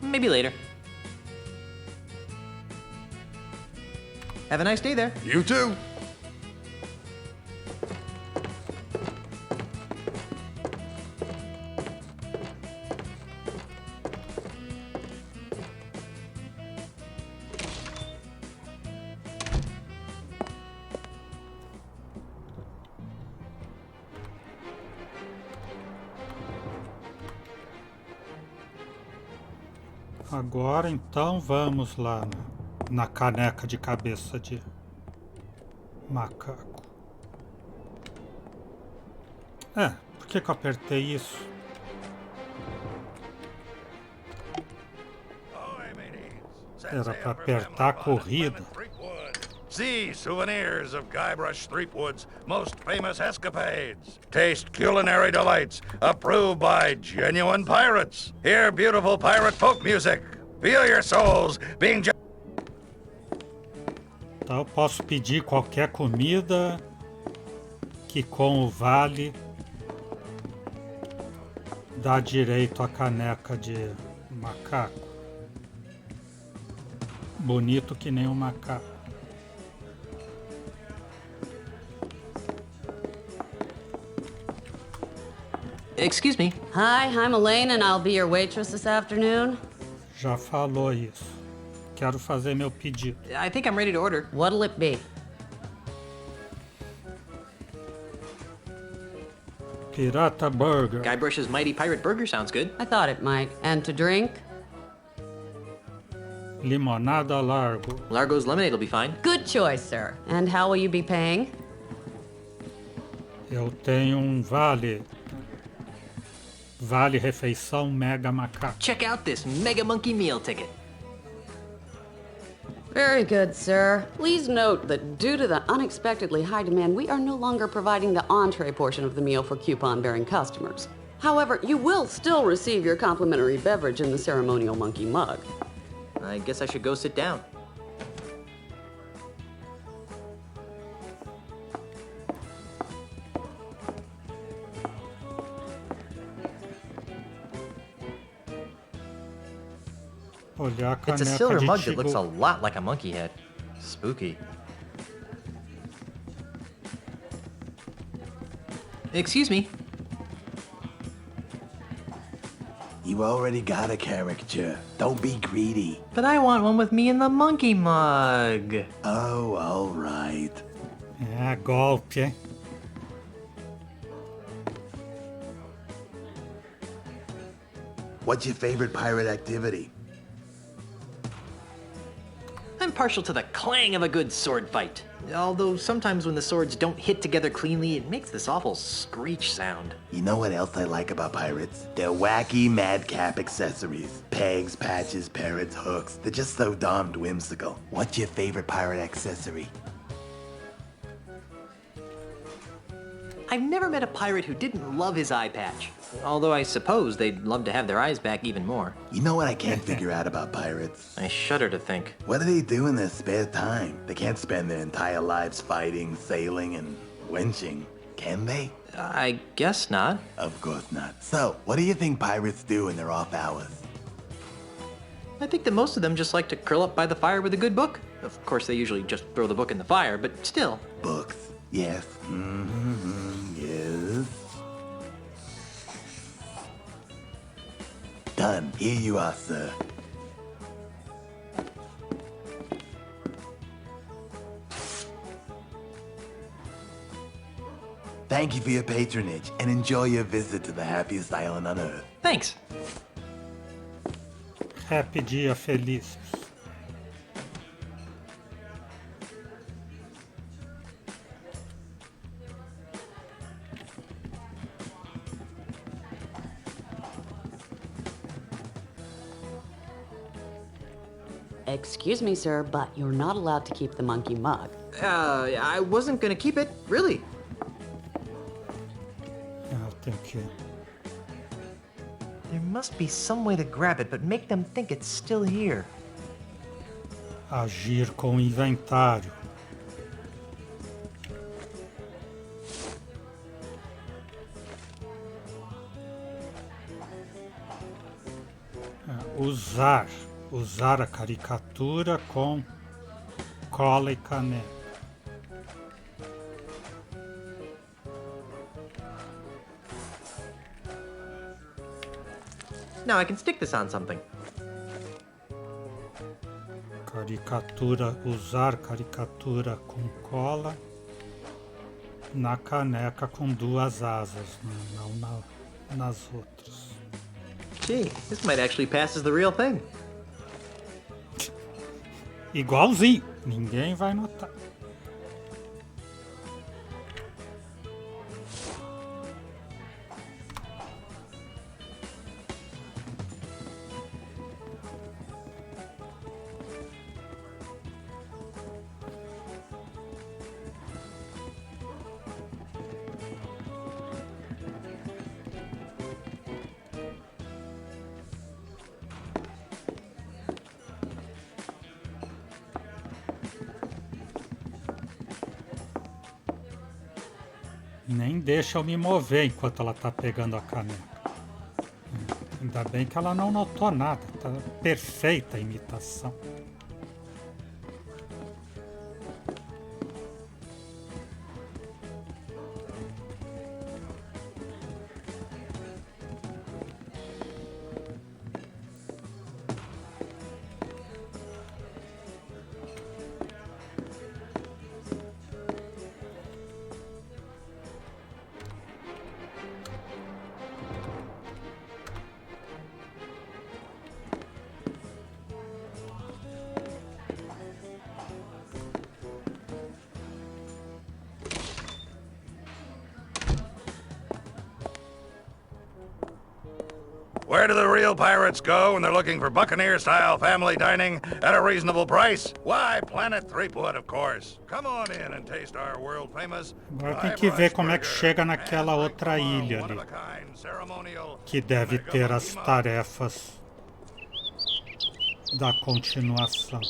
Maybe later. Have a nice day there. You too. Agora então vamos lá na caneca de cabeça de macaco. Por que eu apertei isso? Era para apertar a corrida. See souvenirs of Guybrush Threepwood's most famous escapades. Taste culinary delights approved by genuine pirates. Hear beautiful pirate folk music. Feel your souls being... Então eu posso pedir qualquer comida que com o vale dá direito à caneca de macaco. Bonito que nem um macaco. Excuse me. Hi, I'm Elaine and I'll be your waitress this afternoon. Já falou isso. Quero fazer meu pedido. I think I'm ready to order. What'll it be? Pirata Burger. Guybrush's Mighty Pirate Burger sounds good. I thought it might. And to drink? Limonada Largo. Largo's lemonade will be fine. Good choice, sir. And how will you be paying? Eu tenho vale. Vale refeição Mega Macaco. Check out this Mega Monkey meal ticket. Very good, sir. Please note that due to the unexpectedly high demand, we are no longer providing the entree portion of the meal for coupon-bearing customers. However, you will still receive your complimentary beverage in the ceremonial monkey mug. I guess I should go sit down. Olhar a It's a caneca silver de mug that looks a tigo. lot like a monkey head. Spooky. Excuse me. You already got a caricature. Don't be greedy. But I want one with me in the monkey mug. Oh, all right. Golpe, hein? What's your favorite pirate activity? I'm partial to the clang of a good sword fight. Although sometimes when the swords don't hit together cleanly, it makes this awful screech sound. You know what else I like about pirates? Their wacky madcap accessories. Pegs, patches, parrots, hooks. They're just so darned whimsical. What's your favorite pirate accessory? I've never met a pirate who didn't love his eye patch. Although I suppose they'd love to have their eyes back even more. You know what I can't figure out about pirates? I shudder to think. What do they do in their spare time? They can't spend their entire lives fighting, sailing, and wenching, can they? I guess not. Of course not. So, what do you think pirates do in their off hours? I think that most of them just like to curl up by the fire with a good book. Of course, they usually just throw the book in the fire, but still. Books. Yes. Yes. Done. Here you are, sir. Thank you for your patronage, and enjoy your visit to the happiest island on Earth. Thanks. Happy dia feliz. Excuse me, sir, but you're not allowed to keep the monkey mug. I wasn't gonna keep it, really. Eu tenho que... There must be some way to grab it, but make them think it's still here. agir com o inventário. Usar a caricatura com cola e caneta. Now I can stick this on something. Usar caricatura com cola na caneca com duas asas, não nas outras. Gee, this might actually pass as the real thing. Igualzinho, ninguém vai notar. Nem deixa eu me mover enquanto ela tá pegando a caneca. Ainda bem que ela não notou nada, tá perfeita a imitação. Where do the real pirates go when they're looking for Buccaneer-style family dining at a reasonable price? Why, Planet Threepwood, of course. Come on in and taste our world-famous... Agora tem que ver como é que chega naquela outra ilha ali, que deve ter as tarefas da continuação.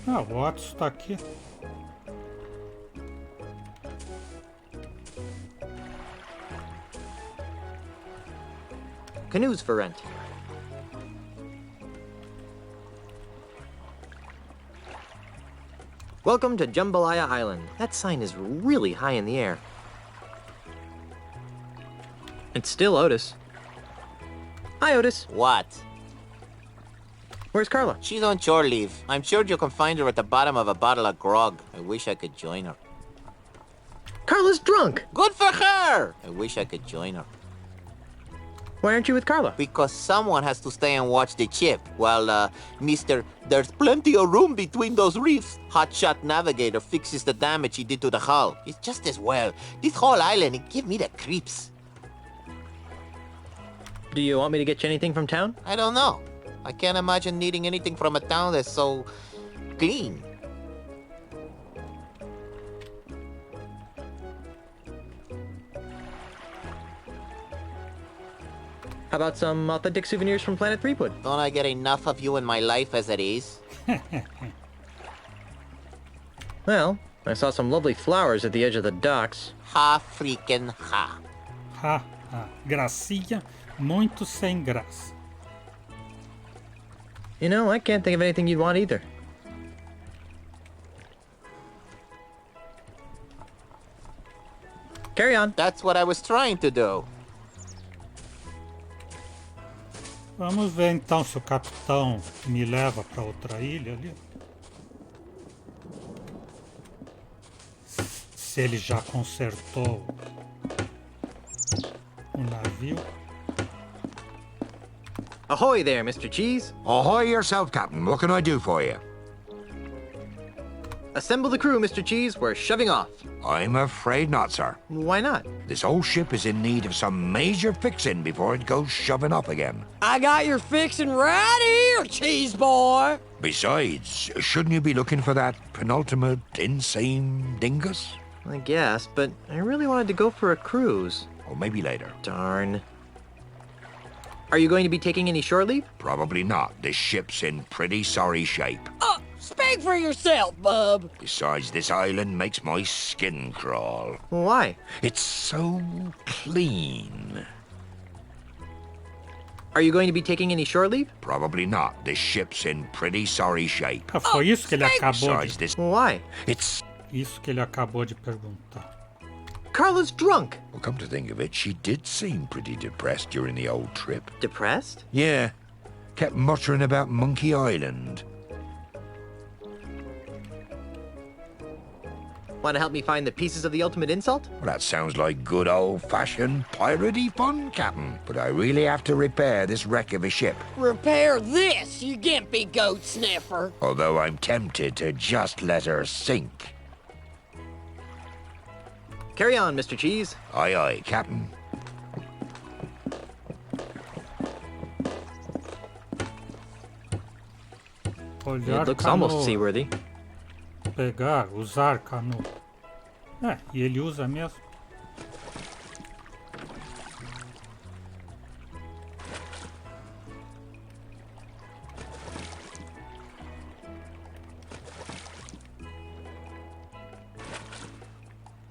Ah, o Watson tá aqui. Canoes for rent. Welcome to Jambalaya Island. That sign is really high in the air. It's still Otis. Hi, Otis. What? Where's Carla? She's on shore leave. I'm sure you can find her at the bottom of a bottle of grog. I wish I could join her. Carla's drunk! Good for her! I wish I could join her. Why aren't you with Carla? Because someone has to stay and watch the ship, while, Mr. There's plenty of room between those reefs. Hotshot navigator fixes the damage he did to the hull. It's just as well. This whole island, it give me the creeps. Do you want me to get you anything from town? I don't know. I can't imagine needing anything from a town that's so clean. How about some authentic souvenirs from Planet Threepwood? Don't I get enough of you in my life as it is? Well, I saw some lovely flowers at the edge of the docks. Ha freaking ha. Ha, ha. Gracinha, muito sem graça. You know, I can't think of anything you'd want either. Carry on. That's what I was trying to do. Vamos ver então se o capitão me leva para outra ilha ali. Se ele já consertou o navio. Ahoy there, Mr. Cheese. Ahoy yourself, Captain. What can I do for you? Assemble the crew, Mr. Cheese. We're shoving off. I'm afraid not, sir. Why not? This old ship is in need of some major fixing before it goes shoving off again. I got your fixin' right here, cheese boy. Besides, shouldn't you be looking for that penultimate insane dingus? I guess, but I really wanted to go for a cruise. Or maybe later. Darn. Are you going to be taking any shore leave? Probably not. This ship's in pretty sorry shape. Speak for yourself, bub. Besides, this island makes my skin crawl. Why? It's so clean. Are you going to be taking any shore leave? Probably not. This ship's in pretty sorry shape. Foi isso que ele acabou Besides, this... Why? It's... Isso que ele acabou de perguntar. Carla's drunk. Well, come to think of it, she did seem pretty depressed during the old trip. Depressed? Yeah. Kept muttering about Monkey Island. Want to help me find the pieces of the ultimate insult? Well, that sounds like good old-fashioned piratey fun, Captain. But I really have to repair this wreck of a ship. Repair this, you gimpy goat sniffer. Although I'm tempted to just let her sink. Carry on, Mr. Cheese. Aye, aye, Captain. Olhar It looks canoa. almost seaworthy. Pegar, usar canoa. E ele usa mesmo.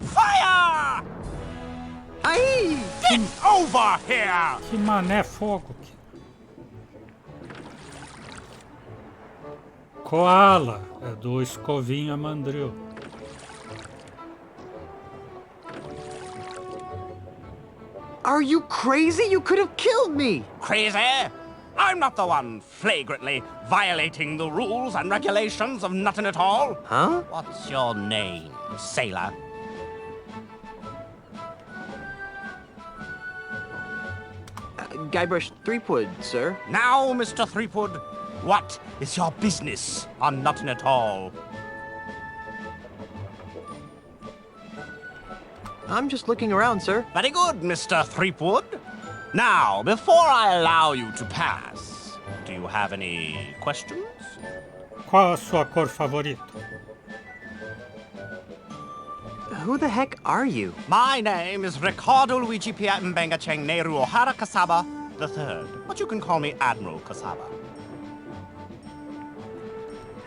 Fire! Aí! Get over here! Que mané fogo. Koala, é do Escovinha Mandril. Are you crazy? You could have killed me! Crazy? I'm not the one flagrantly violating the rules and regulations of nothing at all. Huh? What's your name, sailor? Guybrush Threepwood, sir. Now, Mr. Threepwood, what is your business on nothing at all? I'm just looking around, sir. Very good, Mr. Threepwood. Now, before I allow you to pass, do you have any questions? Qual a sua cor favorita? Who the heck are you? My name is Ricardo Luigi Pia Mbenga Cheng Nehru O'Hara Kasaba III, but you can call me Admiral Kasaba.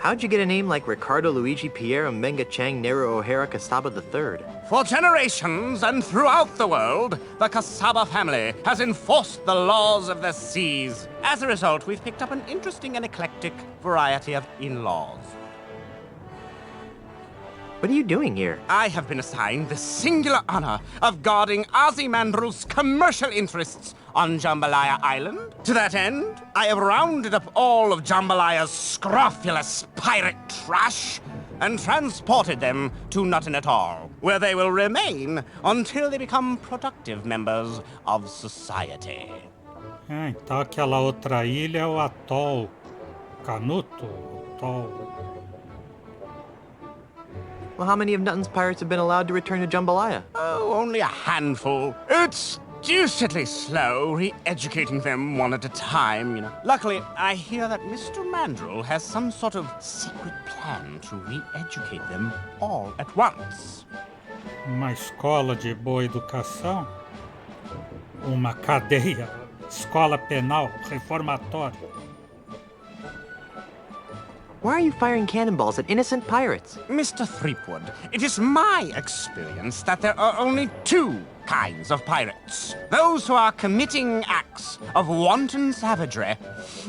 How'd you get a name like Ricardo Luigi Pierre Mbenga Chang Nehru O'Hara Kasaba III? For generations and throughout the world, the Kasaba family has enforced the laws of the seas. As a result, we've picked up an interesting and eclectic variety of in-laws. What are you doing here? I have been assigned the singular honor of guarding Ozymandias' commercial interests on Jambalaya Island. To that end, I have rounded up all of Jambalaya's scrofulous pirate trash and transported them to Nothing at All, where they will remain until they become productive members of society. Então aquela outra ilha é o atol Canuto, atol. Well, how many of Nutton's pirates have been allowed to return to Jambalaya? Oh, only a handful. It's deucedly slow re-educating them one at a time, you know. Luckily, I hear that Mr. Mandrill has some sort of secret plan to re-educate them all at once. Uma escola de boa educação? Uma cadeia? Escola penal? Reformatório? Why are you firing cannonballs at innocent pirates? Mr. Threepwood, it is my experience that there are only two kinds of pirates. Those who are committing acts of wanton savagery,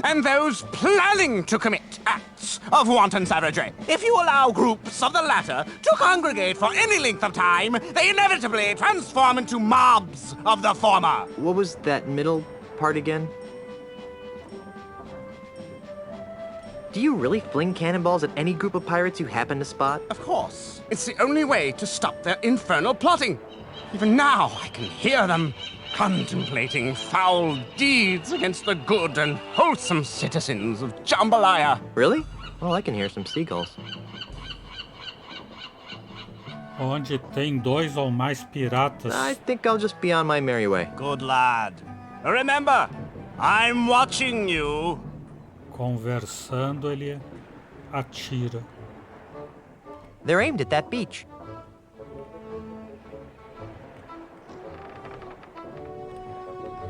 and those planning to commit acts of wanton savagery. If you allow groups of the latter to congregate for any length of time, they inevitably transform into mobs of the former. What was that middle part again? Do you really fling cannonballs at any group of pirates you happen to spot? Of course. It's the only way to stop their infernal plotting. Even now, I can hear them contemplating foul deeds against the good and wholesome citizens of Jambalaya. Really? Well, I can hear some seagulls. Onde tem 2 ou mais piratas. I think I'll just be on my merry way. Good lad. Remember, I'm watching you. Conversando, ele atira. They're aimed at that beach.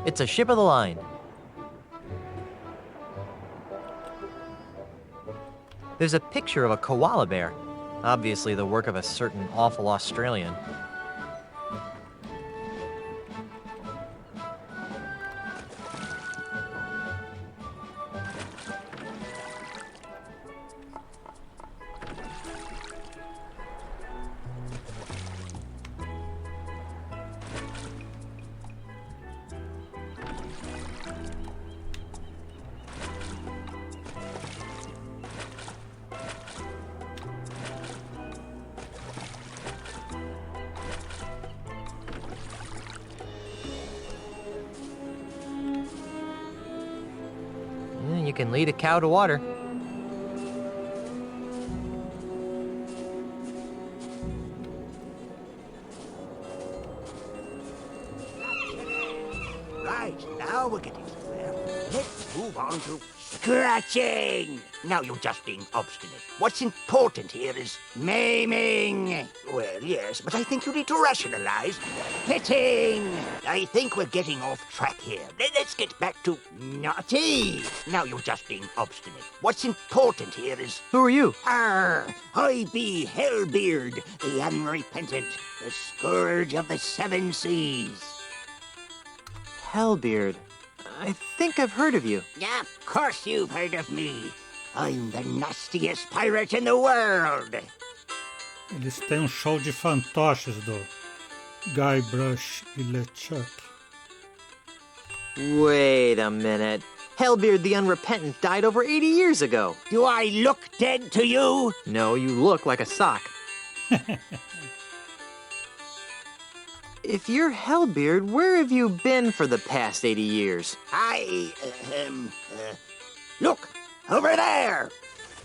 It's a ship of the line. There's a picture of a koala bear. Obviously the work of a certain awful Australian. You can lead a cow to water. Right, now we're getting somewhere. Let's move on to scratching. Now you're just being obstinate. What's important here is maiming. Well, yes, but I think you need to rationalize. Petting. I think we're getting off track here. Let's get back to naughty. Now you're just being obstinate. What's important here is... Who are you? I be Hellbeard, the unrepentant, the scourge of the 7 seas. Hellbeard. I think I've heard of you. Yeah, of course you've heard of me. I'm the nastiest pirate in the world. Eles têm show de fantoches do Guybrush e LeChuck. Wait a minute. Hellbeard the Unrepentant died over 80 years ago. Do I look dead to you? No, you look like a sock. If you're Hellbeard, where have you been for the past 80 years? Look, over there.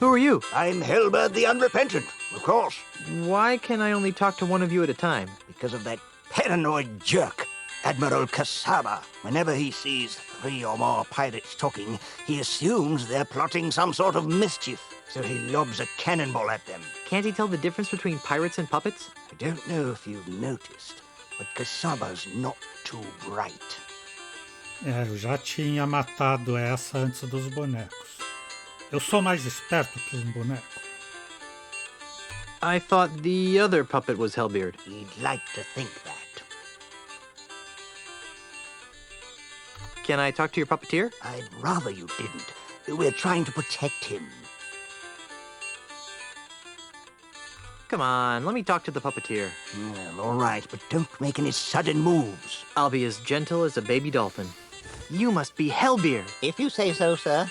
Who are you? I'm Hellbeard the Unrepentant, of course. Why can I only talk to one of you at a time? Because of that paranoid jerk, Admiral Kasaba. Whenever he sees 3 or more pirates talking, he assumes they're plotting some sort of mischief. So he lobs a cannonball at them. Can't he tell the difference between pirates and puppets? I don't know if you've noticed, but Kasaba's not too bright. Eu já tinha matado essa antes dos bonecos. Eu sou mais esperto que os bonecos. I thought the other puppet was Hellbeard. He'd like to think that. Can I talk to your puppeteer? I'd rather you didn't. We're trying to protect him. Come on, let me talk to the puppeteer. Well, all right, but don't make any sudden moves. I'll be as gentle as a baby dolphin. You must be Hellbeard. If you say so, sir.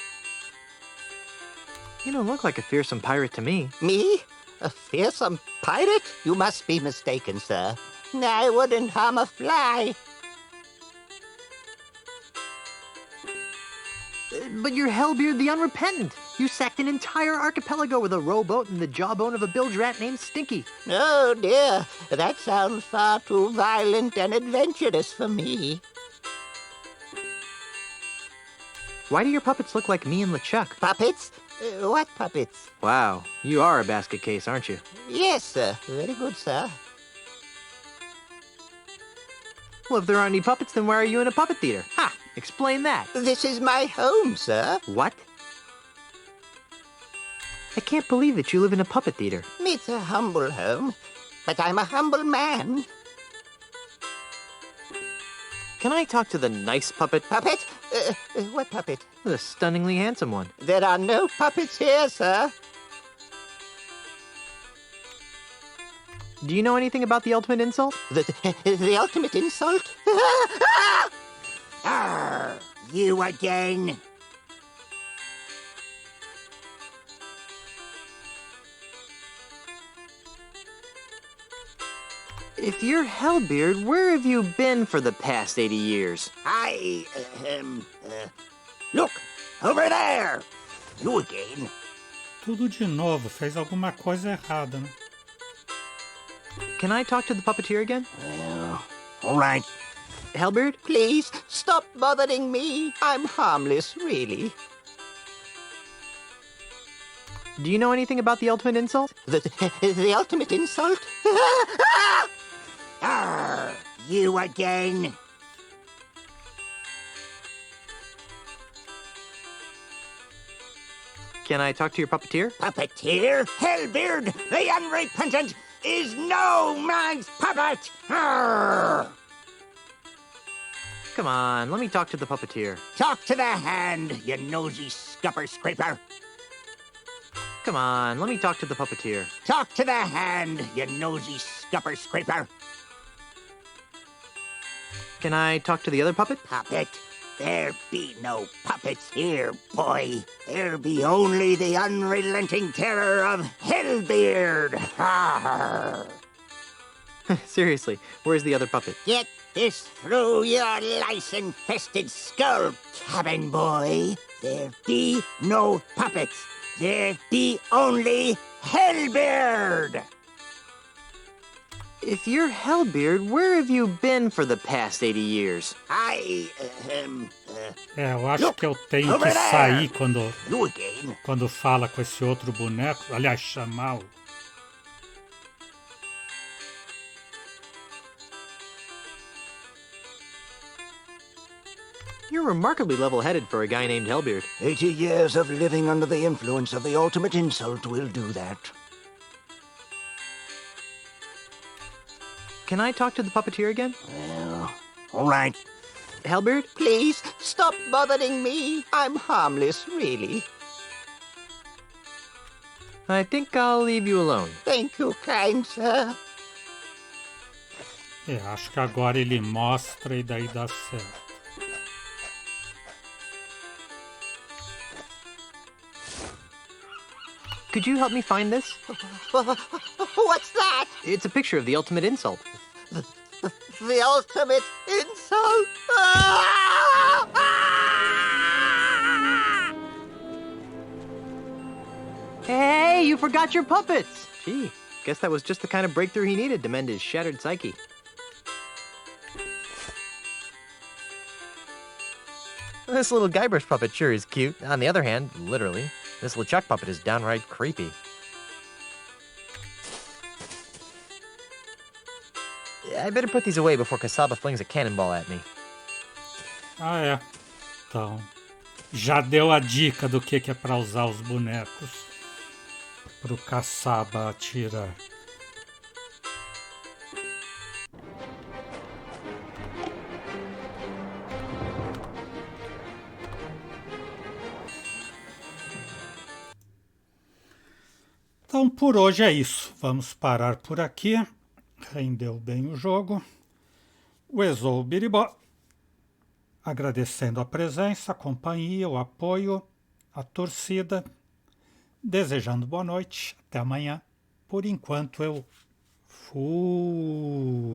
You don't look like a fearsome pirate to me. Me? A fearsome pirate? You must be mistaken, sir. I wouldn't harm a fly. But you're Hellbeard the Unrepentant. You sacked an entire archipelago with a rowboat and the jawbone of a bilge rat named Stinky. Oh, dear. That sounds far too violent and adventurous for me. Why do your puppets look like me and LeChuck? Puppets? What puppets? Wow, you are a basket case, aren't you? Yes, sir. Very good, sir. Well, if there aren't any puppets, then why are you in a puppet theater? Ha! Explain that. This is my home, sir. What? I can't believe that you live in a puppet theater. It's a humble home, but I'm a humble man. Can I talk to the nice puppet? Puppet? What puppet? The stunningly handsome one. There are no puppets here, sir. Do you know anything about the ultimate insult? The ultimate insult? Arr, you again. If you're Hellbeard, where have you been for the past 80 years? Look, over there. You again. Tudo de novo, fez alguma coisa errada, né? Can I talk to the puppeteer again? Well, all right. Hellbeard? Please, stop bothering me. I'm harmless, really. Do you know anything about the ultimate insult? The ultimate insult? Arr, you again. Can I talk to your puppeteer? Puppeteer? Hellbeard, the unrepentant, is no man's puppet! Arr! Come on, let me talk to the puppeteer. Talk to the hand, you nosy scupper-scraper. Come on, let me talk to the puppeteer. Talk to the hand, you nosy scupper-scraper. Can I talk to the other puppet? Puppet? There be no puppets here, boy. There be only the unrelenting terror of Hellbeard. Seriously, where's the other puppet? Get this through your lice-infested skull, cabin boy. There be no puppets. There be only Hellbeard. If you're Hellbeard, where have you been for the past 80 years? Eu acho que eu tenho que sair quando fala com esse outro boneco. Aliás, chamá-lo. You're remarkably level-headed for a guy named Hellbeard. 80 years of living under the influence of the ultimate insult will do that. Can I talk to the puppeteer again? Well, all right. Hellbeard? Please, stop bothering me. I'm harmless, really. I think I'll leave you alone. Thank you, kind sir. Acho que agora ele mostra e daí dá certo. Could you help me find this? What's that? It's a picture of the ultimate insult. The ultimate insult? Hey, you forgot your puppets! Gee, guess that was just the kind of breakthrough he needed to mend his shattered psyche. This little Guybrush puppet sure is cute. On the other hand, literally, this LeChuck puppet is downright creepy. I better put these away before Caçaba flings a cannonball at me. Ah, é. Então, já deu a dica do que é para usar os bonecos pro Caçaba atirar. Então, por hoje é isso. Vamos parar por aqui. Rendeu bem o jogo. Uezou o biribó. Agradecendo a presença, a companhia, o apoio, a torcida. Desejando boa noite. Até amanhã. Por enquanto eu fui.